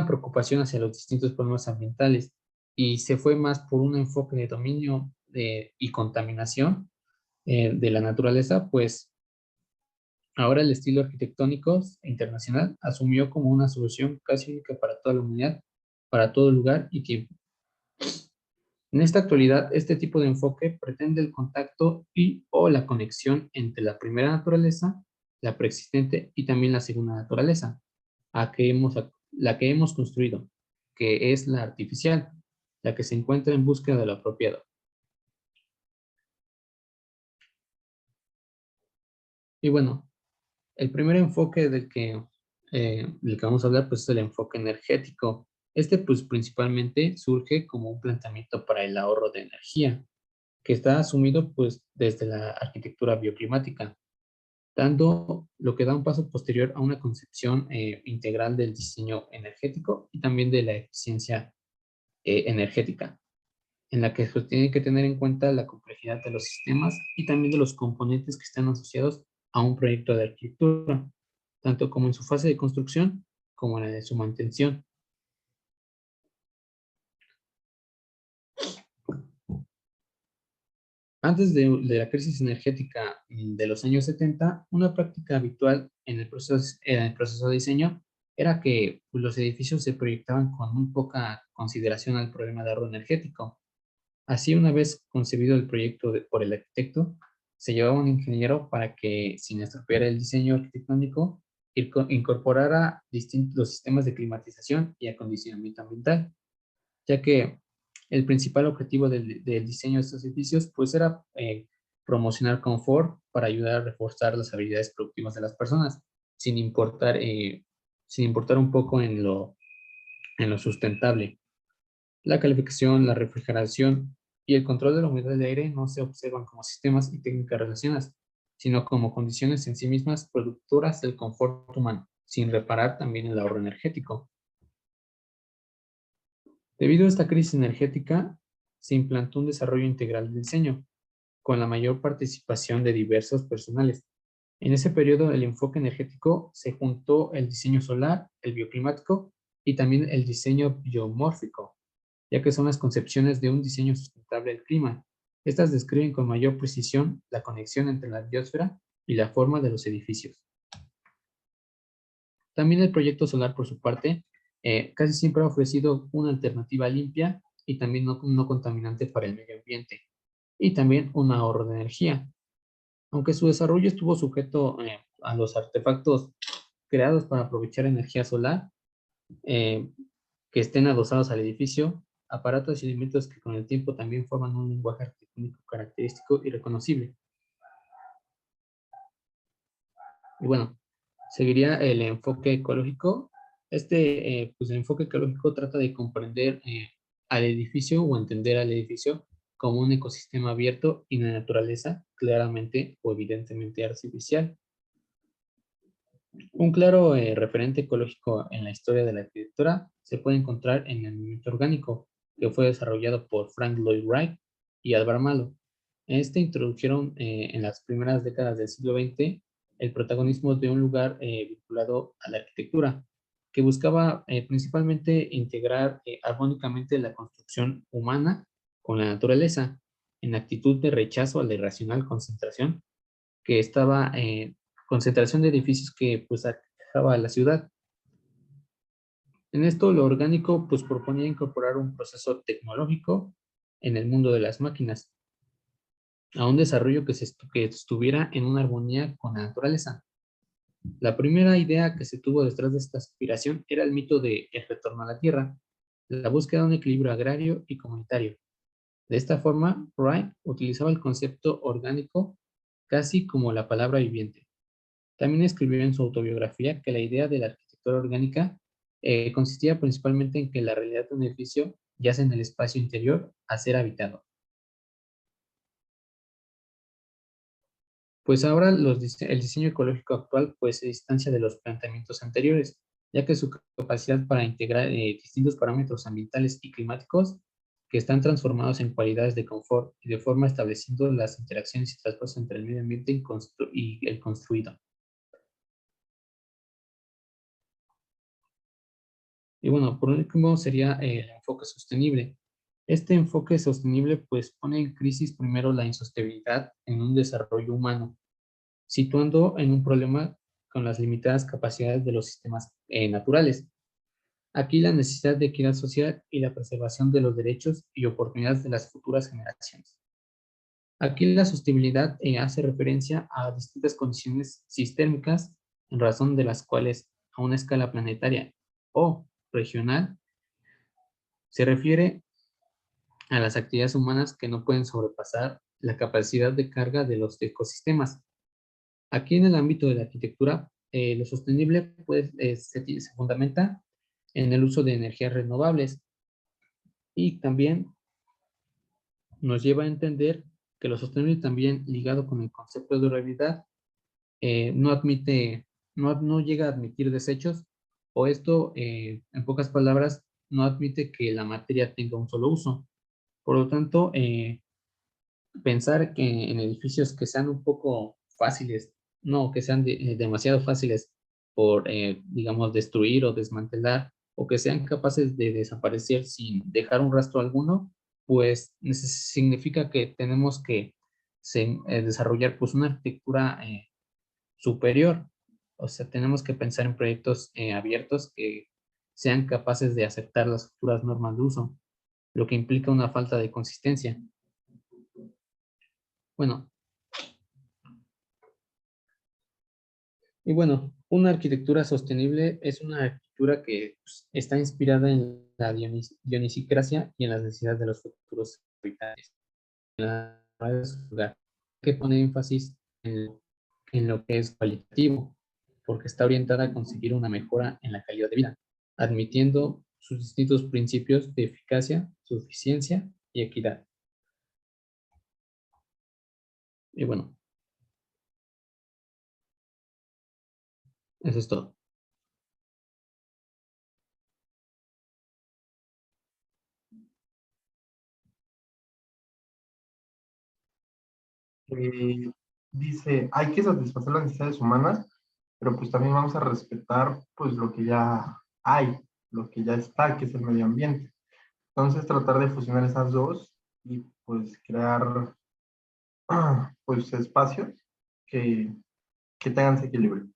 preocupación hacia los distintos problemas ambientales y se fue más por un enfoque de dominio y contaminación de la naturaleza, pues ahora el estilo arquitectónico internacional asumió como una solución casi única para toda la humanidad, para todo lugar y tiempo. En esta actualidad, este tipo de enfoque pretende el contacto y o la conexión entre la primera naturaleza, la preexistente y también la segunda naturaleza, la que hemos construido, que es la artificial, la que se encuentra en búsqueda de lo apropiado. Y bueno, el primer enfoque del que vamos a hablar pues, es el enfoque energético. Este pues principalmente surge como un planteamiento para el ahorro de energía, que está asumido pues desde la arquitectura bioclimática, dando lo que da un paso posterior a una concepción integral del diseño energético y también de la eficiencia energética, en la que se tiene que tener en cuenta la complejidad de los sistemas y también de los componentes que están asociados a un proyecto de arquitectura, tanto como en su fase de construcción como en la de su mantención. Antes de la crisis energética de los años 70, una práctica habitual en el proceso de diseño era que pues, los edificios se proyectaban con muy poca consideración al problema de ahorro energético. Así, una vez concebido el proyecto por el arquitecto, se llevaba un ingeniero para que, sin estropear el diseño arquitectónico, incorporara los sistemas de climatización y acondicionamiento ambiental, ya que el principal objetivo del diseño de estos edificios pues era promocionar confort para ayudar a reforzar las habilidades productivas de las personas, sin importar un poco en lo sustentable. La calificación, la refrigeración y el control de la humedad del aire no se observan como sistemas y técnicas relacionadas, sino como condiciones en sí mismas productoras del confort humano, sin reparar también el ahorro energético. Debido a esta crisis energética, se implantó un desarrollo integral del diseño, con la mayor participación de diversos personales. En ese periodo, el enfoque energético se juntó el diseño solar, el bioclimático y también el diseño biomórfico, ya que son las concepciones de un diseño sustentable del clima. Estas describen con mayor precisión la conexión entre la biosfera y la forma de los edificios. También el proyecto solar, por su parte, casi siempre ha ofrecido una alternativa limpia y también no contaminante para el medio ambiente, y también un ahorro de energía. Aunque su desarrollo estuvo sujeto a los artefactos creados para aprovechar energía solar, que estén adosados al edificio, aparatos y elementos que con el tiempo también forman un lenguaje arquitectónico característico y reconocible. Y bueno, seguiría el enfoque ecológico. Pues el enfoque ecológico trata de comprender al edificio o entender al edificio como un ecosistema abierto y de naturaleza claramente o evidentemente artificial. Un claro referente ecológico en la historia de la arquitectura se puede encontrar en el movimiento orgánico, que fue desarrollado por Frank Lloyd Wright y Alvar Malo. Introdujeron en las primeras décadas del siglo XX el protagonismo de un lugar vinculado a la arquitectura, que buscaba principalmente integrar armónicamente la construcción humana con la naturaleza, en actitud de rechazo a la irracional concentración que estaba concentración de edificios que pues aquejaba a la ciudad. En esto lo orgánico pues proponía incorporar un proceso tecnológico en el mundo de las máquinas, a un desarrollo que estuviera en una armonía con la naturaleza. La primera idea que se tuvo detrás de esta aspiración era el mito de el retorno a la tierra, la búsqueda de un equilibrio agrario y comunitario. De esta forma, Wright utilizaba el concepto orgánico casi como la palabra viviente. También escribió en su autobiografía que la idea de la arquitectura orgánica consistía principalmente en que la realidad de un edificio yace en el espacio interior a ser habitado. Pues ahora el diseño ecológico actual pues, se distancia de los planteamientos anteriores, ya que su capacidad para integrar distintos parámetros ambientales y climáticos que están transformados en cualidades de confort y de forma estableciendo las interacciones y traspasos entre el medio ambiente y el construido. Y bueno, por último sería el enfoque sostenible. Este enfoque sostenible pues pone en crisis primero la insostenibilidad en un desarrollo humano, situando en un problema con las limitadas capacidades de los sistemas naturales. Aquí la necesidad de equidad social y la preservación de los derechos y oportunidades de las futuras generaciones. Aquí la sostenibilidad hace referencia a distintas condiciones sistémicas en razón de las cuales a una escala planetaria o regional se refiere a las actividades humanas que no pueden sobrepasar la capacidad de carga de los ecosistemas. Aquí en el ámbito de la arquitectura, lo sostenible pues, se fundamenta en el uso de energías renovables y también nos lleva a entender que lo sostenible también ligado con el concepto de durabilidad no llega a admitir desechos o esto, en pocas palabras, no admite que la materia tenga un solo uso. Por lo tanto, pensar que en edificios que sean un poco fáciles, no, que sean demasiado fáciles por, digamos, destruir o desmantelar, o que sean capaces de desaparecer sin dejar un rastro alguno, pues significa que tenemos que desarrollar pues una arquitectura superior. O sea, tenemos que pensar en proyectos abiertos que sean capaces de aceptar las futuras normas de uso, lo que implica una falta de consistencia. Bueno, y bueno, una arquitectura sostenible es una arquitectura que pues, está inspirada en la dionisicracia y en las necesidades de los futuros habitantes. Que pone énfasis en lo que es cualitativo, porque está orientada a conseguir una mejora en la calidad de vida, admitiendo sus distintos principios de eficacia, suficiencia y equidad. Y bueno, eso es todo. Dice, hay que satisfacer las necesidades humanas, pero pues también vamos a respetar pues lo que ya hay, lo que ya está, que es el medio ambiente. Entonces tratar de fusionar esas dos y pues crear pues espacios que, que tengan ese equilibrio.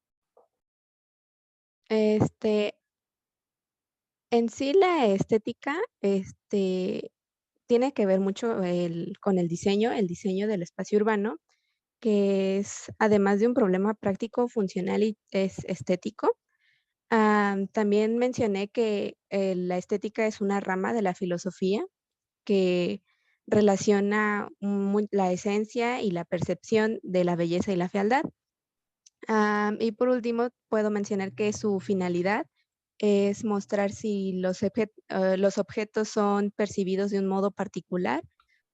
En sí la estética, tiene que ver mucho con el diseño del espacio urbano, que es, además de un problema práctico, funcional y es estético. También mencioné que la estética es una rama de la filosofía que relaciona la esencia y la percepción de la belleza y la fealdad. Y por último, puedo mencionar que su finalidad es mostrar si los objetos son percibidos de un modo particular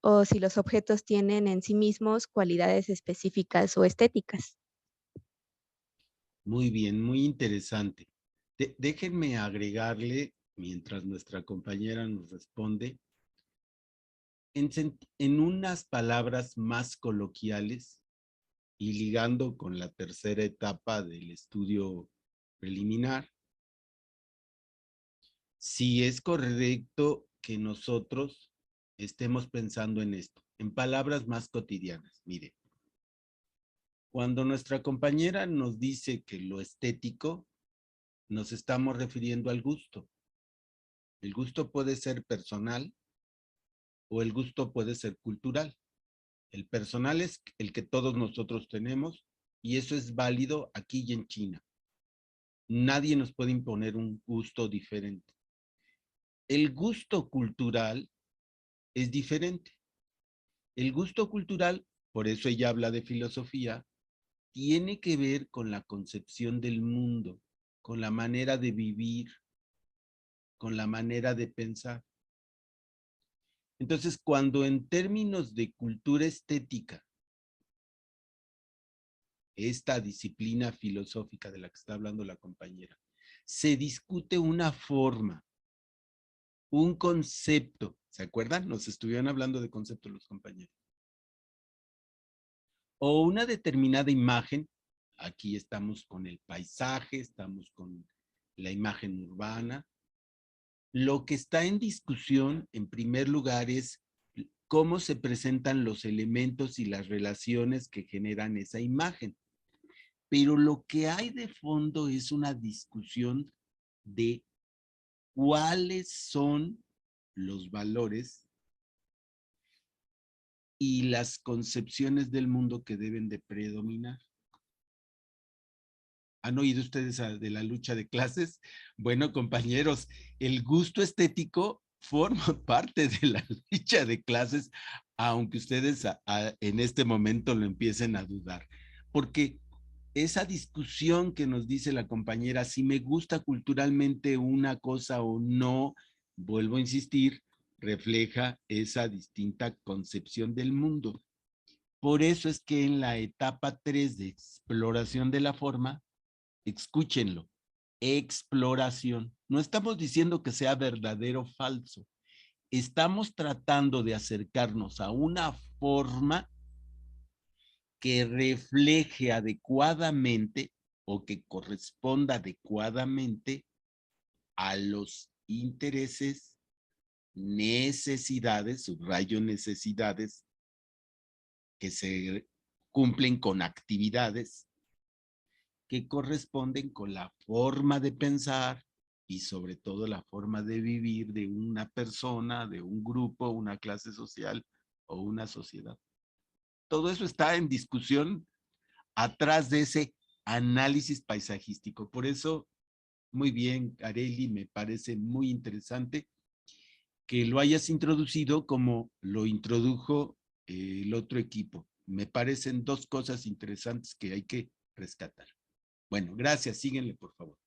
o si los objetos tienen en sí mismos cualidades específicas o estéticas. Muy bien, muy interesante. Déjenme agregarle, mientras nuestra compañera nos responde, En unas palabras más coloquiales y ligando con la tercera etapa del estudio preliminar, si es correcto que nosotros estemos pensando en esto, en palabras más cotidianas. Mire, cuando nuestra compañera nos dice que lo estético, nos estamos refiriendo al gusto. El gusto puede ser personal o el gusto puede ser cultural. El personal es el que todos nosotros tenemos y eso es válido aquí y en China. Nadie nos puede imponer un gusto diferente. El gusto cultural es diferente. El gusto cultural, por eso ella habla de filosofía, tiene que ver con la concepción del mundo, con la manera de vivir, con la manera de pensar. Entonces, cuando en términos de cultura estética, esta disciplina filosófica de la que está hablando la compañera, se discute una forma, un concepto, ¿se acuerdan? Nos estuvieron hablando de conceptos los compañeros. O una determinada imagen, aquí estamos con el paisaje, estamos con la imagen urbana. Lo que está en discusión, en primer lugar, es cómo se presentan los elementos y las relaciones que generan esa imagen. Pero lo que hay de fondo es una discusión de cuáles son los valores y las concepciones del mundo que deben de predominar. ¿Han oído ustedes de la lucha de clases? Bueno, compañeros, el gusto estético forma parte de la lucha de clases, aunque ustedes en este momento lo empiecen a dudar. Porque esa discusión que nos dice la compañera, si me gusta culturalmente una cosa o no, vuelvo a insistir, refleja esa distinta concepción del mundo. Por eso es que en la etapa 3 de exploración de la forma, escúchenlo, exploración. No estamos diciendo que sea verdadero o falso. Estamos tratando de acercarnos a una forma que refleje adecuadamente o que corresponda adecuadamente a los intereses, necesidades, subrayo necesidades, que se cumplen con actividades que corresponden con la forma de pensar y sobre todo la forma de vivir de una persona, de un grupo, una clase social o una sociedad. Todo eso está en discusión atrás de ese análisis paisajístico. Por eso, muy bien, Areli, me parece muy interesante que lo hayas introducido como lo introdujo el otro equipo. Me parecen dos cosas interesantes que hay que rescatar. Bueno, gracias. Síguenle, por favor.